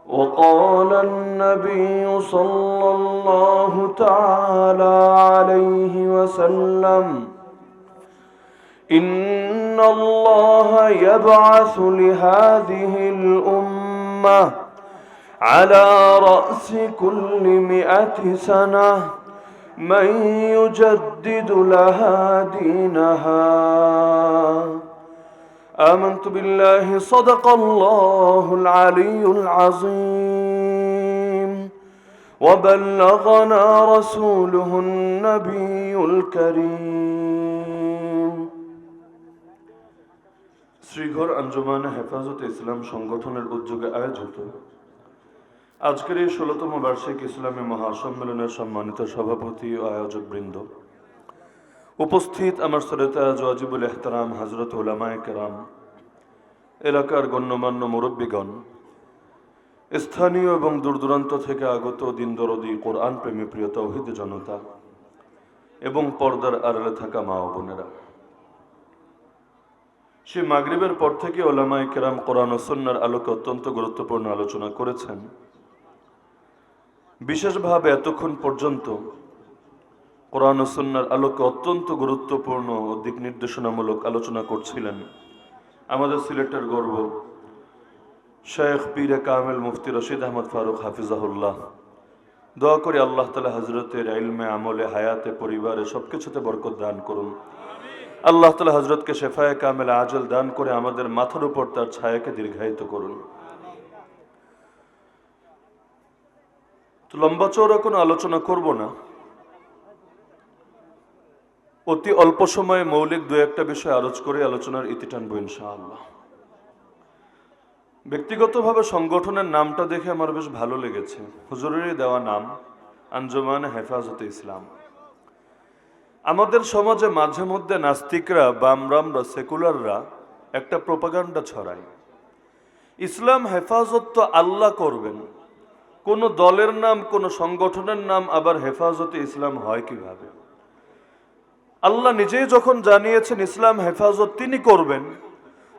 وقال النبي صلى الله تعالى عليه وسلم: إن الله يبعث لهذه الأمة على رأس كل 100 سنة من يجدد لها دينها. آمنت بالله صدق الله العلي العظيم وبلغنا رسوله النبي الكريم। শ্রীঘর আঞ্জুমান হেফাজতে ইসলাম সংগঠনের উদ্যোগে আয়োজিত আজকের এই 16তম বার্ষিক ইসলামী মহাসম্মেলনের সম্মানিত সভাপতি ও আয়োজক বৃন্দ, উপস্থিত আমার শ্রোতা ওয়াজিবুল ইহতারাম হযরত উলামায়ে কেরাম, এলাকার গণ্যমান্য মুরব্বীগণ, স্থানীয় এবং দূরদূরান্ত থেকে আগত দিন দরদি কোরআন প্রেমী প্রিয় তাওহীদ জনতা এবং পর্দার আড়ালে থাকা মা ও বোনেরা, সে মাগরিবের পর থেকে উলামায়ে কেরাম কোরআন ও সুন্নাহর আলোকে অত্যন্ত গুরুত্বপূর্ণ আলোচনা করেছেন। বিশেষভাবে এতক্ষণ পর্যন্ত কোরআন ও সুন্নাহর আলোকে অত্যন্ত গুরুত্বপূর্ণ ও দিক নির্দেশনামূলক আলোচনা করছিলেন আমাদের সিলেটের গর্ব শেখ পীরে কামেল মুফতি রশিদ আহমদ ফারুক হাফিজাহুল্লাহ। দোয়া করি আল্লাহ তাআলা হযরতের ইলমে, আমলে, হায়াতে, পরিবারে সবকিছুতে বরকত দান করুন। আল্লাহ তাআলা হযরতকে শেফায়ে কামেল আজল দান করে আমাদের মাথার উপর তার ছায়াকে দীর্ঘায়িত করুন। তো লম্বা চওড়া কোনো আলোচনা করব না, অতি অল্প সময়ে মৌলিক দু একটা বিষয় আলোচ করে আলোচনার ইতি টানবো ইনশাআল্লাহ। ব্যক্তিগতভাবে সংগঠনের নামটা দেখে আমার বেশ ভালো লেগেছে। হুজুরেরই দেওয়া নাম, আঞ্জুমান হেফাজতে ইসলাম। আমাদের সমাজে মাঝে মধ্যে নাস্তিকরা, বামরামরা, সেকুলাররা একটা প্রোপাগান্ডা ছড়ায়, ইসলাম হেফাজত তো আল্লাহ করবেন, কোন দলের নাম, কোন সংগঠনের নাম আবার হেফাজতে ইসলাম হয় কিভাবে? আল্লাহ নিজেই যখন জানিয়েছেন ইসলাম হেফাজত তিনি করবেন,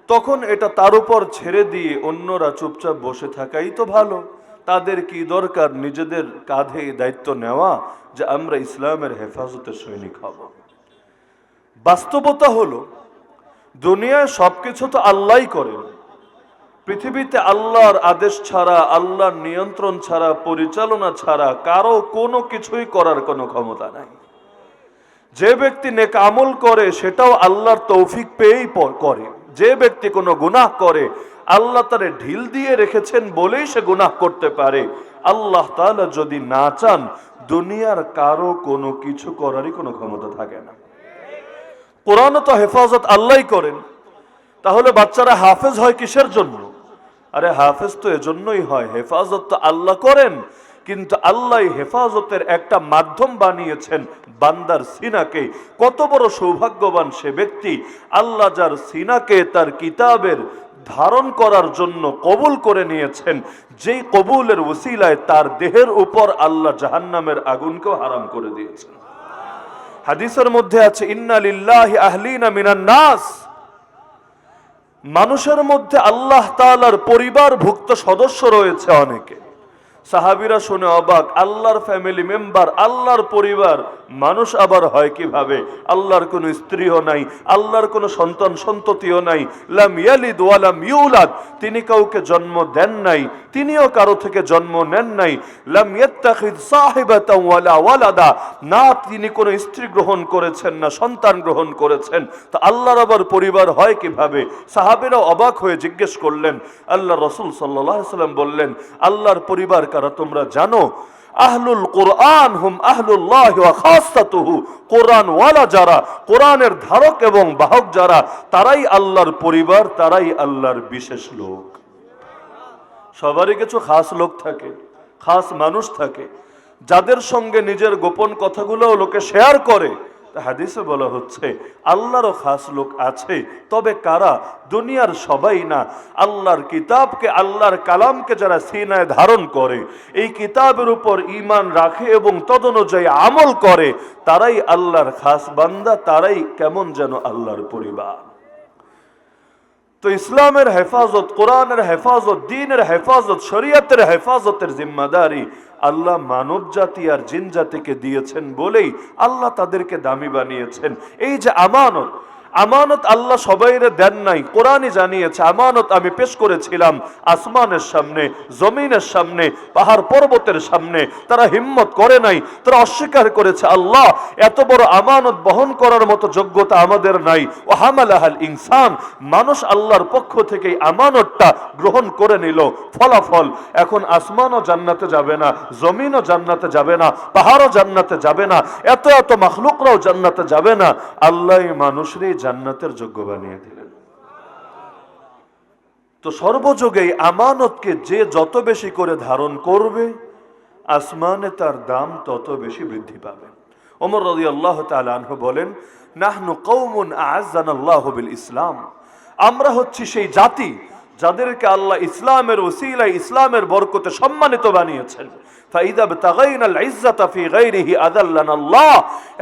তখন এটা তার উপর ছেড়ে দিয়ে অন্যরা চুপচাপ বসে থাকাই তো ভালো। তাদের কি দরকার নিজেদের কাঁধে দায়িত্ব নেওয়া যে আমরা ইসলামের হেফাজতের সৈনিক হব? বাস্তবতা হলো দুনিয়ায় সবকিছু তো আল্লাহই করেন। পৃথিবীতে আল্লাহর আদেশ ছাড়া, আল্লাহর নিয়ন্ত্রণ ছাড়া, পরিচালনা ছাড়া কারো কোনো কিছুই করার কোনো ক্ষমতা নাই। যে ব্যক্তি নেক আমল করে সেটাও আল্লাহর তৌফিক পেয়েই করে। যে ব্যক্তি কোনো গুনাহ করে আল্লাহ তারে ঢিল দিয়ে রেখেছেন বলেই সে গুনাহ করতে পারে। আল্লাহ তাআলা যদি না চান দুনিয়ার কারো কোনো কিছু করারই কোনো ক্ষমতা থাকে না। কোরআন তো হেফাজত আল্লাহই করেন, তাহলে বাচ্চারা হাফেজ হয় কিসের জন্য? আরে হাফেজ তো এজন্যই হয়, হেফাজত তো আল্লাহ করেন, কিন্তু আল্লাহ হেফাজতের একটা মাধ্যম বানিয়েছেন বান্দার সিনাকে। কত বড় সৌভাগ্যবান সে ব্যক্তি, আল্লাহ যার সিনাকে তার কিতাবের ধারণ করার জন্য কবুল করে নিয়েছেন, যেই কবুলের ওসিলায় তার দেহের উপর আল্লাহ জাহান্নামের আগুনকেও হারাম করে দিয়েছেন। হাদিসের মধ্যে আছে, ইন্না লিল্লাহি আহলিনা মিনান নাস, মানুষের মধ্যে আল্লাহ তাআলার পরিবারভুক্ত সদস্য রয়েছে অনেকে। সাহাবীরা শুনে অবাক, আল্লাহর ফ্যামিলি মেম্বার, আল্লাহর পরিবার মানুষ আবার হয় কিভাবে? আল্লাহর কোনো স্ত্রীও নাই, আল্লাহর কোনো সন্তান সন্ততিও নাই। লাম ইয়ালিদ ওয়া লাম ইউলাদ, তিনি কাউকে জন্ম দেন নাই, তিনিও কারো থেকে জন্ম নেন নাই। লাম ইয়াত্তাখিদ সাহিবাতান ওয়ালা ওয়ালাদা, না তিনি কোনো স্ত্রী গ্রহণ করেছেন না সন্তান গ্রহণ করেছেন। তো আল্লাহর আবার পরিবার হয় কিভাবে? সাহাবীরা অবাক হয়ে জিজ্ঞেস করলেন। আল্লাহ রাসূল সাল্লাল্লাহু আলাইহি ওয়াসাল্লাম বললেন, আল্লাহর পরিবার কারা তোমরা জানো? আহলুল কোরআন হুম আহলুল্লাহ ওয়া খাসাতুহু, কোরআন ওয়ালা যারা, কোরআনের ধারক এবং বাহক যারা, তারাই আল্লাহর পরিবার, তারাই আল্লাহর বিশেষ লোক। সবারই কিছু খাস লোক থাকে, খাস মানুষ থাকে, যাদের সঙ্গে নিজের গোপন কথাগুলো লোকে শেয়ার করে। হাদিসে বলা হচ্ছে আল্লাহরও খাস লোক আছে, তবে কারা? দুনিয়ার সবাই না। আল্লাহর কিতাবকে, আল্লাহর কালামকে যারা সিনায় ধারণ করে, এই কিতাবের উপর ঈমান রাখে এবং তদনুযায়ী আমল করে, তারাই আল্লাহর খাস বান্দা, তারাই কেমন যেন আল্লাহর পরিবার। তো ইসলামের হেফাজত, কোরআনের হেফাজত, দ্বীনের হেফাজত, শরীয়তের হেফাজতের জিম্মাদারি আল্লাহ মানব জাতি আর জিন জাতিকে দিয়েছেন বলেই আল্লাহ তাদেরকে দামি বানিয়েছেন। এই যে আমানত, আমানত আল্লাহ সবাইরে দেন নাই, কোরআনই জানিয়েছে আমানত আমি পেশ করেছিলাম আসমানের সামনে, জমিনের সামনে, পাহাড় পর্বতের সামনে। তারা হিম্মত করে নাই, তারা অস্বীকার করেছে। আল্লাহ এত বড় আমানত বহন করার মতো যোগ্যতা আমাদের নাই। ও হামালাহাল ইনসান, মানুষ আল্লাহর পক্ষ থেকে আমানতটা গ্রহণ করে নিল। ফলাফল এখন আসমানও জান্নাতে যাবে না, জমিনও জান্নাতে যাবে না, পাহাড়ও জান্নাতে যাবে না, এত এত মাখলুকরাও জান্নাতে যাবে না। আল্লাহ মানুষরে জান্নাতের যোগ্য বানিয়ে দিলেন। তো সর্বযুগে আমানতকে যে যত বেশি করে ধারণ করবে, আসমানে তার দাম তত বেশি বৃদ্ধি পাবে। ওমর রাদিয়াল্লাহু তাআলা আনহু বলেন, নাহনু কওমুন আ'আজ্জানাল্লাহু বিল ইসলাম, আমরা হচ্ছি সেই জাতি যাদেরকে আল্লাহ ইসলামের ওসিলায়, ইসলামের বরকতে সম্মানিত বানিয়েছেন। ফাইদা বিতাগাইনাল ইজ্জাতা ফি গায়রিহি আযাল্লানাল্লাহ,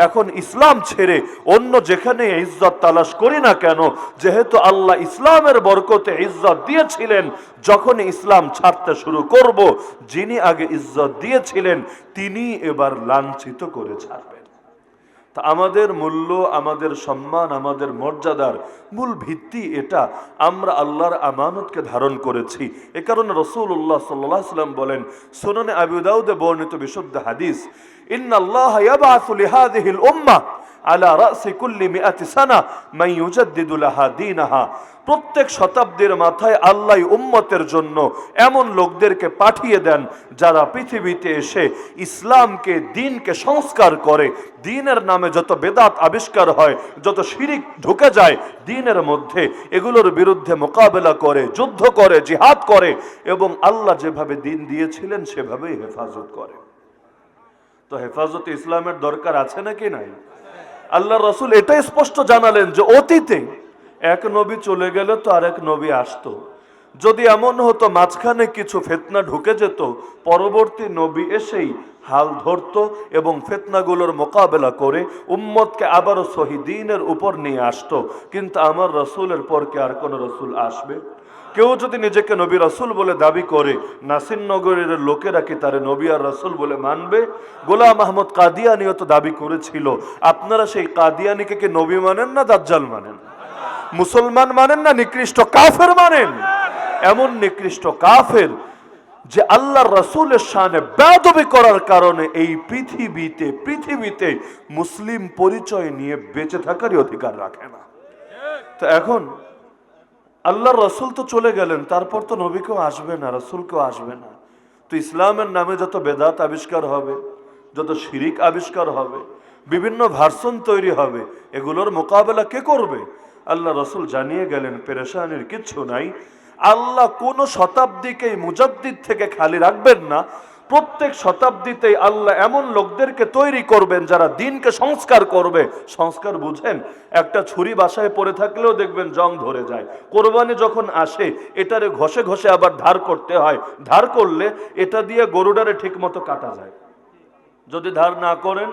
এখন ইসলাম ছেড়ে অন্য যেখানে ইজ্জত তালাশ করি না কেন, যেহেতু আল্লাহ ইসলামের বরকতে ইজ্জত দিয়েছিলেন, যখন ইসলাম ছাড়তে শুরু করব, যিনি আগে ইজ্জত দিয়েছিলেন তিনি এবার লাঞ্ছিত করে ছাড়বেন। তা আমাদের মূল্য, আমাদের সম্মান, আমাদের মর্যাদার মূল ভিত্তি এটা, আমরা আল্লাহর আমানতকে ধারণ করেছি। এ কারণে রাসূলুল্লাহ সাল্লাল্লাহু আলাইহি ওয়াসাল্লাম বলেন, সুনানে আবু দাউদে বর্ণিত বিশুদ্ধ হাদিস, ইন্নাল্লাহা ইয়াবআসু লিহাযিহিল উম্মাহ আলা রাসি কুল্লি মিআতি সানা মান ইউজাদ্দিদু লাহা দীনাহা, প্রত্যেক শতাব্দীর মাথায় আল্লাহ উম্মতের জন্য এমন লোকদেরকে পাঠিয়ে দেন যারা পৃথিবীতে এসে ইসলামকে, দ্বীনকে সংস্কার করে। দ্বীনের নামে যত বেদাত আবিষ্কার হয়, যত শিরিক ঢুকে যায় দ্বীনের মধ্যে, এগুলোর বিরুদ্ধে মোকাবেলা করে, যুদ্ধ করে, জিহাদ করে এবং আল্লাহ যেভাবে দ্বীন দিয়েছিলেন সেভাবেই হেফাজত করে। তো হেফাজতে ইসলামের দরকার আছে নাকি নাই? আল্লাহ রাসূল এটাই স্পষ্ট জানালেন যে অতীতে এক নবী চলে গেলে তো আরেক নবী আসতো। যদি এমন হতো মাঝখানে কিছু ফিতনা ঢুকে যেত, পরবর্তী নবী এসেই হাল ধরত এবং ফিতনাগুলোর মোকাবেলা করে উম্মতকে আবারও সহি দ্বীনের উপর নিয়ে আসতো। কিন্তু আমার রাসূলের পর কি আর কোন রাসূল আসবে? কেউ যদি নিজেকে নবী রাসূল বলে দাবি করে, নাসিরনগরের লোকেরা কি তারে নবী আর রাসূল বলে মানবে? গোলাম আহমদ কাদিয়ানীও তো দাবি করেছিল। আপনারা সেই কাদিয়ানীকে কি নবী মানেন না দাজ্জাল মানেন? মুসলমান মানেন না নিকৃষ্ট কাফের মানেন? এমন নিকৃষ্ট কাফের যে আল্লাহর রাসূলের শানে বেয়াদবি করার কারণে এই পৃথিবীতে মুসলিম পরিচয় নিয়ে বেঁচে থাকারই অধিকার রাখে না। তো এখন আল্লাহর রাসূল তো চলে গেলেন, তারপর তো নবী কেউ আসবে না, রাসূল কেউ আসবে না। তো ইসলামের নামে যত বেদাত আবিষ্কার হবে, যত শিরিক আবিষ্কার হবে, বিভিন্ন ভার্সন তৈরি হবে, এগুলোর মোকাবেলা কে করবে? আল্লাহ রাসূল জানিয়ে গেলেন, পেরেশানির কিচ্ছু নাই। আল্লাহ কোন শতাব্দীকেই মুজাদ্দিদ থেকে খালি রাখবেন না। প্রত্যেক শতাব্দীতেই আল্লাহ এমন লোকদেরকে তৈরি করবেন যারা দ্বীনকে সংস্কার করবে। সংস্কার বুঝেন? একটা ছুরি বাসায় পড়ে থাকলেও দেখবেন জং ধরে যায়। কোরবানি যখন আসে এটারে ঘষে ঘষে আবার ধার করতে হয়। ধার করলে এটা দিয়ে গরুটারে ঠিক মতো কাটা যায়। যদি ধার না করেন,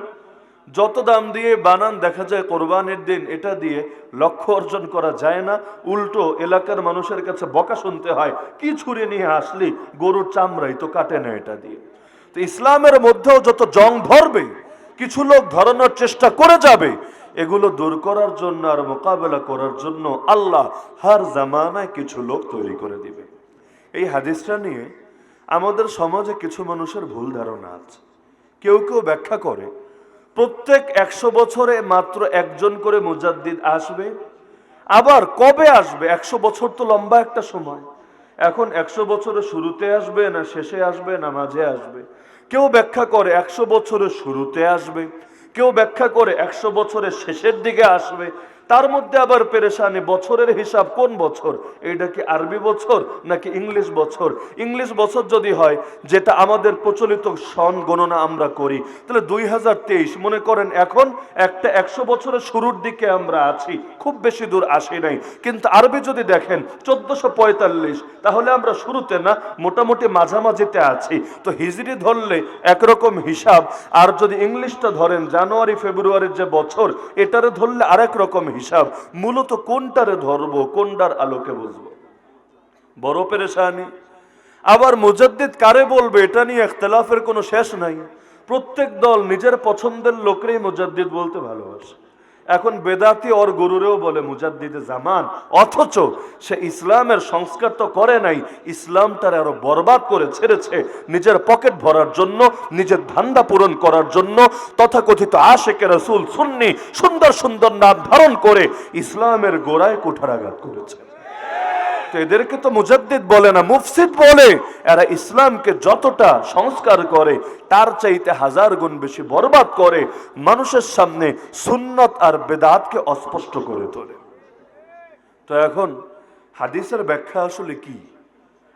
যত দাম দিয়ে বানান, দেখা যায় কোরবানির দিন এটা দিয়ে লক্ষ্য অর্জন করা যায় না। উল্টো এলাকার মানুষের কাছে বকা শুনতে হয়, কি ছুরি নিয়ে আসলি, গরুর চামড়াই তো কাটে না এটা দিয়ে। তো ইসলামের মধ্যেও যত জং ধরবে, কিছু লোক ধরানোর চেষ্টা করে যাবে, এগুলো দূর করার জন্য আর মোকাবেলা করার জন্য আল্লাহ হার জামানায় কিছু লোক তৈরি করে দিবে। এই হাদিসটা নিয়ে আমাদের সমাজে কিছু মানুষের ভুল ধারণা আছে। কেউ কেউ ব্যাখ্যা করে প্রত্যেক 100 বছরে মাত্র একজন করে মুজাদ্দিদ আসবে। আবার কবে আসবে? 100 বছর তো লম্বা একটা সময়। এখন 100 বছরের শুরুতে আসবে না শেষে আসবে না মাঝে আসবে? কেউ ব্যাখ্যা করে 100 বছরের শুরুতে আসবে, কেউ ব্যাখ্যা করে 100 বছরের শেষের দিকে আসবে। তার মধ্যে আবার পেরেশানি, বছরের হিসাব কোন বছর? এটা কি আরবি বছর নাকি ইংলিশ বছর? ইংলিশ বছর যদি হয়, যেটা আমাদের প্রচলিত সন গণনা আমরা করি, তাহলে 2023 মনে করেন এখন একটা 100 বছরের শুরুর দিকে আমরা আছি, খুব বেশি দূর আসি নাই। কিন্তু আরবি যদি দেখেন 1445, তাহলে আমরা শুরুতে না, মোটামুটি মাঝামাঝিতে আছি। তো হিজরি ধরলে একরকম হিসাব, আর যদি ইংলিশটা ধরেন জানুয়ারি ফেব্রুয়ারির যে বছর, এটারে ধরলে আরেক রকম হিসাব। মূলত কোনটারে ধরবো, কোনটার আলোকে বুঝবো, বড় পেরেশানি। আবার মুজাদ্দিদ কারে বলবে এটা নিয়ে ইখতিলাফের কোনো শেষ নাই। প্রত্যেক দল নিজের পছন্দের লোকরেই মুজাদ্দিদ বলতে ভালোবাসে। এখন বেদাতি ওর গুরুরেও বলে মুজাদ্দিদে জামান, অথচ সে ইসলামের সংস্কার তো করে নাই, ইসলামটার আরো বরবাদ করে ছেড়েছে নিজের পকেট ভরার জন্য, নিজের ধান্দা পূরণ করার জন্য। তথাকথিত আশেকে রাসূল সুন্নি সুন্দর সুন্দর নাম ধারণ করে ইসলামের গোড়ায় কুঠারাঘাত করেছে। তো এদেরকে তো মুজাদ্দিদ বলে না, মুফসিদ বলে। এরা ইসলামকে যতটা সংস্কার করে তার চাইতে হাজার গুণ বেশি বরবাদ করে, মানুষের সামনে সুন্নত আর বেদাতকে অস্পষ্ট করে তোলে। তো এখন হাদিসের ব্যাখ্যা আসলে কি,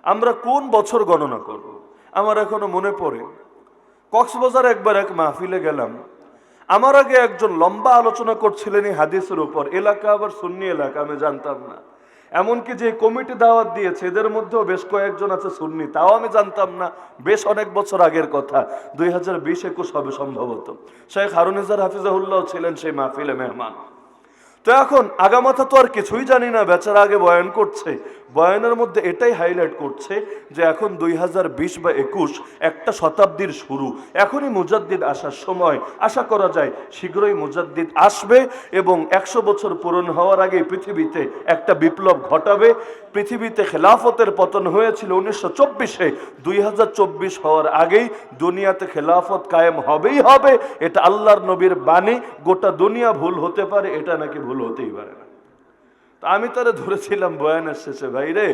আমরা কোন বছর গণনা করব? আমার এখনো মনে পড়ে কক্সবাজার একবার এক মাহফিলে গেলাম। আমার আগে একজন লম্বা আলোচনা করছিলেন এই হাদিসের উপর। এলাকা আবার সুন্নি এলাকা, আমি জানতাম না। এমনকি যে কমিটি দাওয়াত দিয়েছে এদের মধ্যেও বেশ কয়েকজন আছে সুন্নি, তাও আমি জানতাম না। বেশ অনেক বছর আগের কথা, 2020-21 হবে সম্ভবত। শেখ হারুনিজার হাফিজাহুল্লাহ ছিলেন সেই মাহফিলে মেহমান। তো এখন আগামাথা তো আর কিছুই জানি না, বেচারা আগে বয়ান করছে। বয়ানের মধ্যে এটাই হাইলাইট করছে যে এখন 2020 বা 21 একটা শতাব্দীর শুরু, এখনই মুজাদ্দিদ আসার সময়। আশা করা যায় শীঘ্রই মুজাদ্দিদ আসবে এবং 100 বছর পূরণ হওয়ার আগে পৃথিবীতে একটা বিপ্লব ঘটাবে। পৃথিবীতে খেলাফতের পতন হয়েছিল 1924-এ, 2024 হওয়ার আগেই দুনিয়াতে খেলাফত কায়েম হবেই হবে। এটা আল্লাহর নবীর বাণী। গোটা দুনিয়া ভুল হতে পারে, এটা নাকি ভুল হতেই পারে না। তা আমি তারা ধরেছিলাম বয়ানের শেষে, ভাই রে,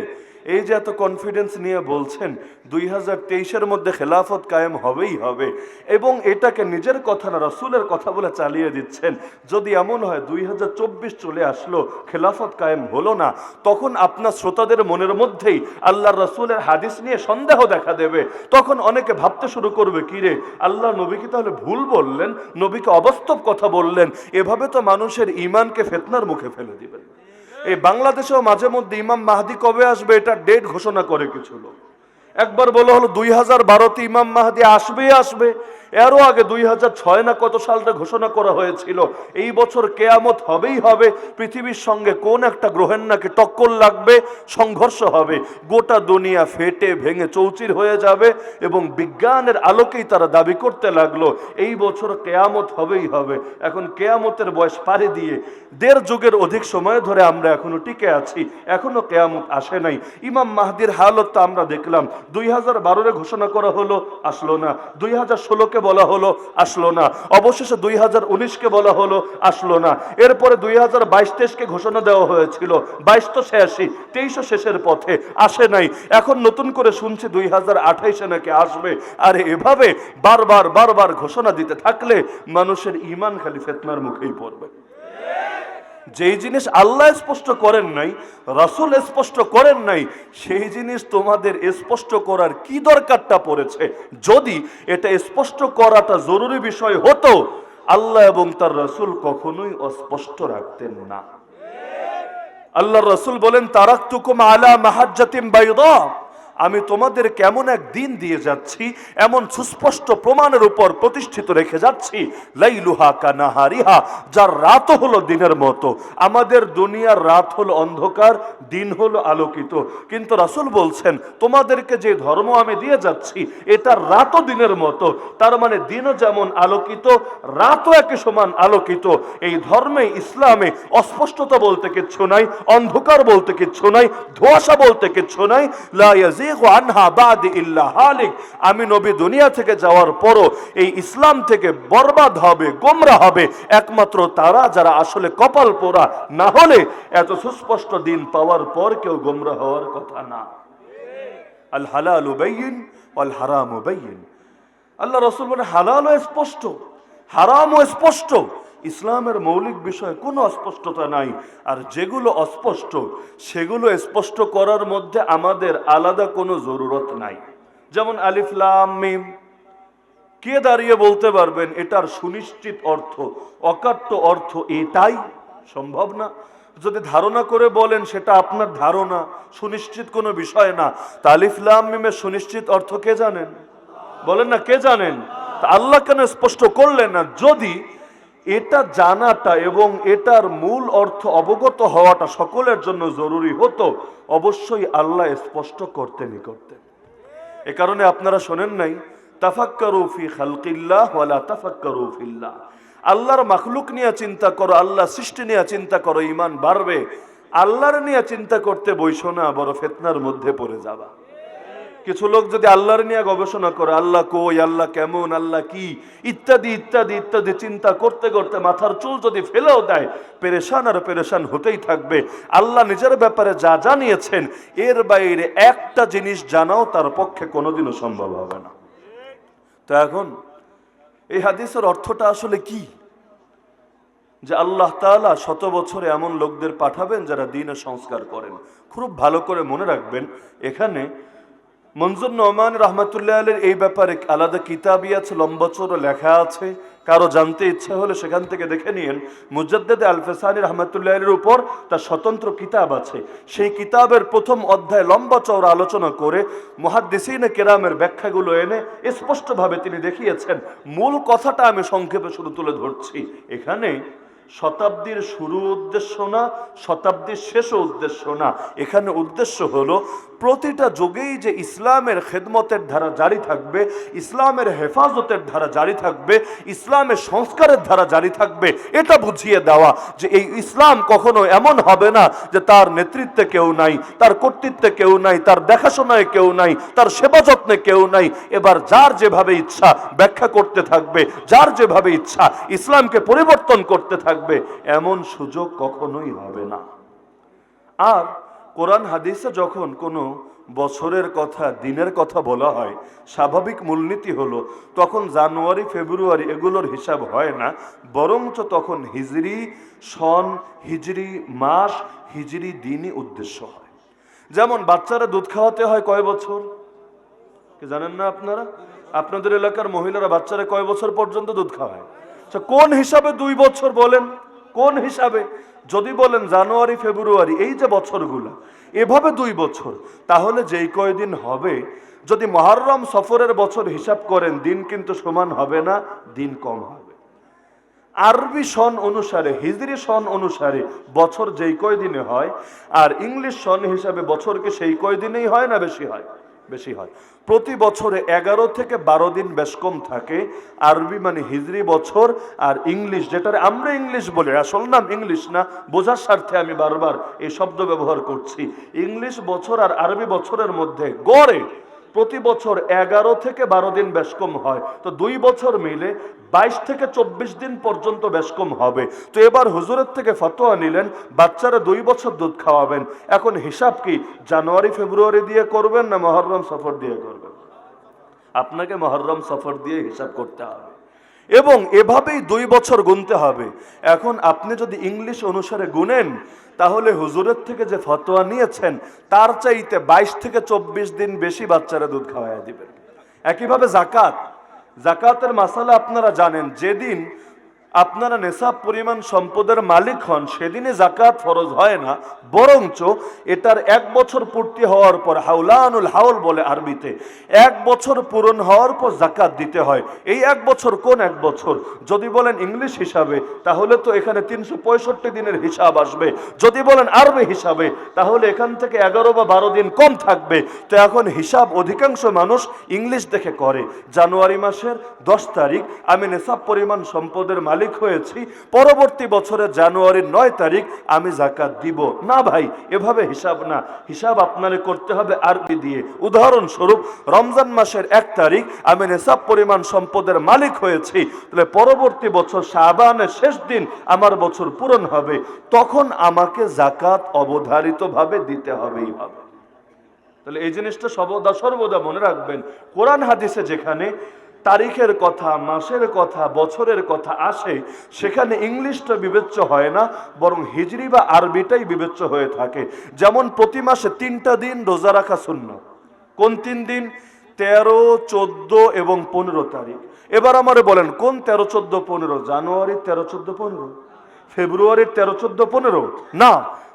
এই যে এত কনফিডেন্স নিয়ে বলছেন 2023-এর মধ্যে খেলাফত কায়েম হবেই হবে, এবং এটাকে নিজের কথা না রাসূলের কথা বলে চালিয়ে দিচ্ছেন। যদি এমন হয় 2024 চলে আসলো, খেলাফত কায়েম হলো না, তখন আপনার শ্রোতাদের মনের মধ্যেই আল্লাহর রাসূলের হাদিস নিয়ে সন্দেহ দেখা দেবে। তখন অনেকে ভাবতে শুরু করবে, কি রে, আল্লাহ নবীকে তাহলে ভুল বললেন, নবীকে অবাস্তব কথা বললেন। এভাবে তো মানুষের ঈমানকে ফিতনার মুখে ফেলে দিবেন। এই বাংলাদেশেও মাঝে মধ্যে ইমাম মাহদি কবে আসবে এটা ডেট ঘোষণা করে কিছু লোক। একবার বলা হলো 2012-তে ইমাম মাহদি আসবেই আসবে। এরও আগে 2006 না কত সালটা ঘোষণা করা হয়েছিল এই বছর কেয়ামত হবেই হবে। পৃথিবীর সঙ্গে কোন একটা গ্রহের নাকি টক্কর লাগবে, সংঘর্ষ হবে, গোটা দুনিয়া ফেটে ভেঙে চৌচির হয়ে যাবে। এবং বিজ্ঞানের আলোকেই তারা দাবি করতে লাগলো এই বছর কেয়ামত হবেই হবে। এখন কেয়ামতের বয়স পাড়ি দিয়ে 1.5 যুগের অধিক সময় ধরে আমরা এখনো টিকে আছি, এখনো কেয়ামত আসে নাই। ইমাম মাহদির হালত তো আমরা দেখলাম, 2012-এ ঘোষণা করা হলো, আসলো না। 2016-কে বলা হলো, আসলো না। অবশেষে 2019-কে বলা হলো, আসলো না। এরপরে 2022-23-কে ঘোষণা দেওয়া হয়েছিল, 22 তো শেষই, 23 শেষের পথে, আসে নাই। এখন নতুন করে শুনছি 2028-এ নাকি আসবে। আর এভাবে বারবার বারবার ঘোষণা দিতে থাকলে মানুষের ঈমান খালি ফিতনার মুখেই পড়বে। যেই জিনিস আল্লাহ স্পষ্ট করেন নাই, রাসূল স্পষ্ট করেন নাই, সেই জিনিস তোমাদের স্পষ্ট করার কি দরকারটা পড়েছে? যদি এটা স্পষ্ট করাটা জরুরি বিষয় হতো, আল্লাহ এবং তার রাসূল কখনোই অস্পষ্ট রাখতেন না। আল্লাহর রাসূল বলেন, তারাকতুকুম আলা মাহাজ্জাতিন বাইদা, আমি তোমাদের কেমন এক দিন দিয়ে যাচ্ছি, এমন সুস্পষ্ট প্রমাণের উপর প্রতিষ্ঠিত রেখে যাচ্ছি, লাইলুহা কানাহারিহা, যার রাত হলো দিনের মতো। আমাদের দুনিয়ার রাত হলো অন্ধকার, দিন হলো আলোকিত। কিন্তু রাসূল বলছেন, তোমাদেরকে যে ধর্ম আমি দিয়ে যাচ্ছি এটার রাতও দিনের মতো। তার মানে দিনও যেমন আলোকিত, রাতও একই সমান আলোকিত। এই ধর্মে, ইসলামে অস্পষ্টতা বলতে কিচ্ছু নাই, অন্ধকার বলতে কিচ্ছু নাই, ধোঁয়াশা বলতে কিচ্ছু নাই। লা ইয়াজিগু আনহা বাদি ইল্লা হালিক, আমি নবী দুনিয়া থেকে যাওয়ার পরও এই ইসলাম থেকে বরবাদ হবে, গোমরা হবে একমাত্র তারা যারা আসলে কপাল পোড়া। না হলে এত সুস্পষ্ট দিন পাওয়ার পর কেউ গোমরা হওয়ার কথা না। আল হালালু বাইয়িন ওয়াল হারামু বাইয়িন। আল্লাহ রাসূল বলেন, হালালও স্পষ্ট, হারামও স্পষ্ট। ইসলামের মৌলিক বিষয়ে কোনো অস্পষ্টতা নাই। আর যেগুলো অস্পষ্ট সেগুলো স্পষ্ট করার মধ্যে আমাদের আলাদা কোনো জরুরত নাই। যেমন আলিফ লাম মিম, কে দাঁড়িয়ে বলতে পারবেন এটার সুনিশ্চিত অর্থ, অকাট্য অর্থ এটাই? সম্ভব না। যদি ধারণা করে বলেন সেটা আপনার ধারণা, সুনিশ্চিত কোনো বিষয় না। তা আলিফ লাম মিমের সুনিশ্চিত অর্থ কে জানেন? বলেন না, কে জানেন? তা আল্লাহ কেন স্পষ্ট করলেন না? যদি এটা জানাটা এবং এটার মূল অর্থ অবগত হওয়াটা সকলের জন্য জরুরি হতো, অবশ্যই আল্লাহ স্পষ্ট করতেনই করতেন। এ কারণে আপনারা শোনেন নাই, তাফাক্কারু ফি খালকিল্লাহ ওয়ালা তাফাক্কারু ফিল্লাহ। আল্লাহর মাখলুক নিয়ে চিন্তা করো, আল্লাহ সৃষ্টি নিয়ে চিন্তা করো, ঈমান বাড়বে। আল্লাহর নিয়ে চিন্তা করতে বইসো না, বড় ফিতনার মধ্যে পড়ে যাবা। কিছু লোক যদি আল্লাহর নিয়ে গবেষণা করে, আল্লাহ কই, আল্লাহ কেমন, আল্লাহ কি, ইত্যাদি ইত্যাদি ইত্যাদি চিন্তা করতে করতে মাথার চুল যদি ফেলেও দেয়, পেরেশান আর পেরেশান হতেই থাকবে। আল্লাহ নিজের ব্যাপারে যা জানিয়েছেন এর বাইরে একটা জিনিস জানাও তার পক্ষে কোনোদিনও সম্ভব হবে না। তো এখন এই হাদিসের অর্থটা আসলে কি? যে আল্লাহ তাআলা শত বছরে এমন লোকদের পাঠাবেন যারা দ্বীনের সংস্কার করেন। খুব ভালো করে মনে রাখবেন, এখানে মনজুর নোমান রহমতুল্লাহ আলাইহির এই ব্যাপারে আলাদা কিতাবই আছে, লম্বা চৌড়ো লেখা আছে। কারো জানতে ইচ্ছা হলে সেখান থেকে দেখে নিয়েন। মুজাদ্দেদ আল ফেসানি রহমতুল্লাহ আলাইহির উপর তার স্বতন্ত্র কিতাব আছে। সেই কিতাবের প্রথম অধ্যায় লম্বা চৌড়া আলোচনা করে মুহাদ্দিসিনে কেরামের ব্যাখ্যাগুলো এনে স্পষ্টভাবে তিনি দেখিয়েছেন। মূল কথাটা আমি সংক্ষেপে শুরু তুলে ধরছি। এখানে শতাব্দীর শুরু উদ্দেশ্য না, শতাব্দীর শেষও উদ্দেশ্য না। এখানে উদ্দেশ্য হলো প্রতিটা যুগেই যে ইসলামের খেদমতের ধারা জারি থাকবে, ইসলামের হেফাজতের ধারা জারি থাকবে, ইসলামের সংস্কারের ধারা জারি থাকবে, এটা বুঝিয়ে দেওয়া যে এই ইসলাম কখনো এমন হবে না যে তার নেতৃত্বে কেউ নাই, তার কর্তৃত্বে কেউ নাই, তার দেখাশোনায় কেউ নাই, তার সেবা যত্নে কেউ নাই। এবার যার যেভাবে ইচ্ছা ব্যাখ্যা করতে থাকবে, যার যেভাবে ইচ্ছা ইসলামকে পরিবর্তন করতে থাকবে, এমন সুযোগ কখনোই হবে না। আর কোরআন হাদিসে যখন কোনো বছরের কথা, দিনের কথা বলা হয়, স্বাভাবিক মূলনীতি হলো তখন জানুয়ারি ফেব্রুয়ারি এগুলোর হিসাব হয় না, বরঞ্চ তখন হিজরি সন, হিজরি মাস, হিজরি দিনই উদ্দেশ্য হয়। যেমন বাচ্চারা দুধ খাওয়াতে হয় কয় বছর, কি জানেন না আপনারা? আপনাদের এলাকার মহিলারা বাচ্চারা কয় বছর পর্যন্ত দুধ খাওয়ায়? আচ্ছা, কোন হিসাবে 2 বছর বলেন? কোন হিসাবে? যদি বলেন জানুয়ারি ফেব্রুয়ারি এই যে বছরগুলো, এভাবে 2 বছর, তাহলে যেই কয়দিন হবে, যদি মুহররম সফরের বছর হিসাব করেন, দিন কিন্তু সমান হবে না, দিন কম হবে। আরবি সন অনুসারে, হিজরি সন অনুসারে বছর যেই কয়দিনে হয়, আর ইংলিশ সন হিসাবে বছরকে সেই কয়দিনেই হয় না বেশি হয়? বেশি হয়। প্রতি বছরে 11 থেকে 12 দিন বেশ কম থাকে। আরবি মানে হিজরি বছর, আর ইংলিশ, যেটা আমরা ইংলিশ বলি, আসল নাম ইংলিশ না, বোঝার স্বার্থে আমি বারবার এই শব্দ ব্যবহার করছি। ইংলিশ বছর আর আরবি বছরের মধ্যে গড়ে প্রতি বছর 11 থেকে 12 দিন বেশ কম হয়। তো 2 বছর মিলে 22 থেকে 24 দিন পর্যন্ত বেশ কম হবে। তো এবার হুজুরের থেকে ফতোয়া নিলেন বাচ্চারা 2 বছর দুধ খাওয়াবেন। এখন হিসাব কি জানুয়ারি ফেব্রুয়ারি দিয়ে করবেন না মুহররম সফর দিয়ে করবেন? আপনাকে মুহররম সফর দিয়ে হিসাব করতে হবে এবং এভাবেই 2 বছর গুনতে হবে। এখন আপনি যদি ইংলিশ অনুসারে গুনেন, তাহলে হুজুরের থেকে যে ফতোয়া নিয়েছেন তার চাইতে 22 থেকে 24 দিন বেশি বাচ্চারা দুধ খাওয়াইয়া দিবেন। একইভাবে জাকাত, জাকাতের মাসালা আপনারা জানেন, যেদিন আপনারা নেশাব পরিমাণ সম্পদের মালিক হন সেদিনে জাকাত ফরজ হয় না, বরঞ্চ এটার 1 বছর পূর্তি হওয়ার পর, হাউলানুল হাউল বলে আরবিতে, 1 বছর পূরণ হওয়ার পর জাকাত দিতে হয়। এই 1 বছর কোন 1 বছর? যদি বলেন ইংলিশ হিসাবে তাহলে তো এখানে 365 দিনের হিসাব আসবে। যদি বলেন আরবি হিসাবে তাহলে এখান থেকে 11 বা 12 দিন কম থাকবে। তো এখন হিসাব অধিকাংশ মানুষ ইংলিশ দেখে করে। জানুয়ারি মাসের 10 তারিখ আমি নেশাব পরিমাণ সম্পদের মালিক হয়েছি, পরবর্তী বছরের জানুয়ারির 9 তারিখ আমি যাকাত দিব না। ভাই, এভাবে হিসাব না, হিসাব আপনারে করতে হবে আরবি দিয়ে। উদাহরণস্বরূপ রমজান মাসের 1 তারিখ আমি নেশাব পরিমাণ সম্পদের মালিক হয়েছি, তাহলে পরবর্তী বছর শাবানের শেষ দিন আমার বছর পূরণ হবে, তখন আমাকে যাকাত অবধারিতভাবে দিতে হবেই হবে। তাহলে এই জিনিসটা সর্বদা মনে রাখবেন। কোরআন হাদিসে যেখানে তারিখের কথা, মাসের কথা, বছরের কথা আসে, সেখানে ইংলিশটা বিবেচ্য হয় না, বরং হিজরি বা আরবিটাই বিবেচ্য হয়ে থাকে। যেমন প্রতি মাসে 3টা দিন রোজা রাখা সুন্নাত। কোন 3 দিন? 13, 14 এবং 15 তারিখ। এবার আমারে বলেন কোন 13, 14, 15? জানুয়ারির 13, 14, 15? ফেব্রুয়ারির 13, 14, 15? না,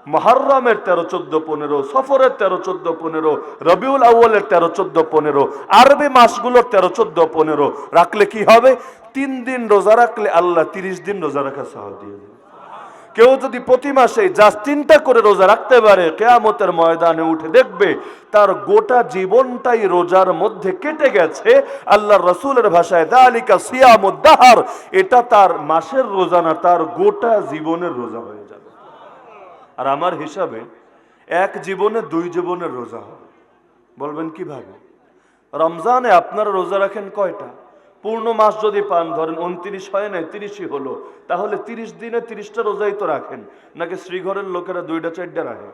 মুহররমের 13, 14, 15, সফরের 13, 14, 15, রবিউল আউয়ালের 13, 14, 15, আরবি মাসগুলোর 13, 14, 15 রাখলে কি হবে? 3 দিন রোজা রাখলে আল্লাহ 30 দিন রোজা রাখার সওয়াব দিয়ে দেবে। কেউ যদি প্রতি মাসে জাস্ট 3টা করে রোজা রাখতে পারে, কিয়ামতের ময়দানে উঠে দেখবে তার গোটা জীবনটাই রোজার মধ্যে কেটে গেছে। আল্লাহর রাসূলের ভাষায় যালিকা সিয়ামুদ দাহর, এটা তার মাসের রোজা না, তার গোটা জীবনের রোজা হয়ে যাবে। আর আমার হিসাবে এক জীবনে 2 জীবনের রোজা হবে। বলবেন কিভাবে? রমজানে আপনারা রোজা রাখেন কয়টা? পূর্ণ মাস যদি পান, ধরেন 29 হয় নাই, 30ই হলো, তাহলে 30 দিনে 30টা রোজাই তো রাখেন। নাকি শ্রীঘরের লোকেরা 2টা 4টা রাখে?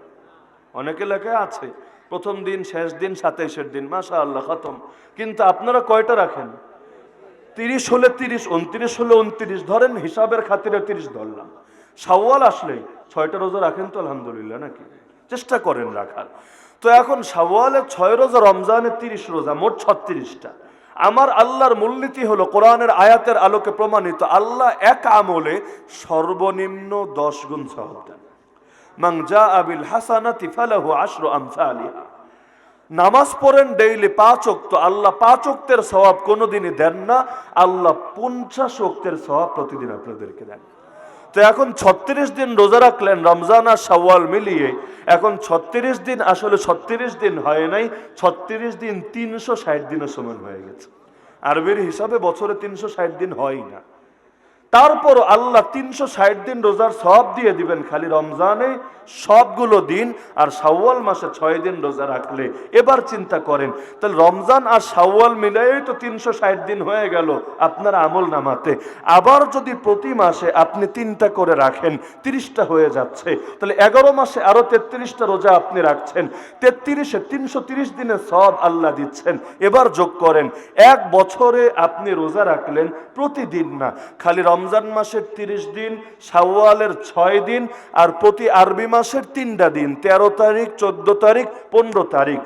অনেকে লেখা আছে প্রথম দিন, শেষ দিন, 27-এর দিন, মাশাআল্লাহ খতম। কিন্তু আপনারা কয়টা রাখেন? 30 হলে 30, 29 হলে 29, ধরেন হিসাবের খাতিরে 30 ধরলাম। শাওয়াল আসলে 6টা রোজা রাখেন তো আলহামদুলিল্লাহ, নাকি? চেষ্টা করেন রাখার। তো এখন শাওয়ালে 6 রোজা, রমজানে 30 রোজা, মোট 36টা। আমার আল্লাহর মূলনীতি হলো কোরআনের আয়াতের আলোকে প্রমাণিত, আল্লাহ এক আমলে সর্বনিম্ন 10 গুণ সওয়াব দেন। মান জাআ বিল হাসানাতি ফালাহু আশরু আমসালিহা। নামাজ পড়েন ডেইলি 5 ওয়াক্ত, আল্লাহ 5 ওয়াক্তের সওয়াব কোনোদিনই দেন না, আল্লাহ 50 ওয়াক্তের সওয়াব প্রতিদিন আপনাদেরকে দেন। তো এখন 36 দিন রোজা রাখলেন রমজান আর শাওয়াল মিলিয়ে, এখন 36 দিন আসলে 36 দিন হয় নাই, 36 দিন 360 দিনের সমান হয়ে গেছে। আরবির হিসাবে বছরে 360 দিন হয় না। তারপর আল্লাহ 360 দিন রোজার সওয়াব দিয়ে দিবেন খালি রমজানে সবগুলো দিন, আর শাওয়াল মাসে 6 দিন রোজা রাখলে। এবার চিন্তা করেন, তাহলে রমজান আর শাওয়াল মিলাই তো 360 দিন হয়ে গেল আপনার আমল নামাতে। আবার যদি প্রতি মাসে আপনি 3টা করে রাখেন, 30টা হয়ে যাচ্ছে। তাহলে 11 মাসে আরো 33টা রোজা আপনি রাখছেন, 33-এ 330 দিনের সওয়াব আল্লাহ দিচ্ছেন। এবার যোগ করেন, 1 বছরে আপনি রোজা রাখলেন প্রতিদিন না, খালি রমজান মাসের 30 দিন, শাওয়ালের 6 দিন, আর প্রতি আরবি মাসের 3টা দিন, 13 তারিখ, 14 তারিখ, 15 তারিখ।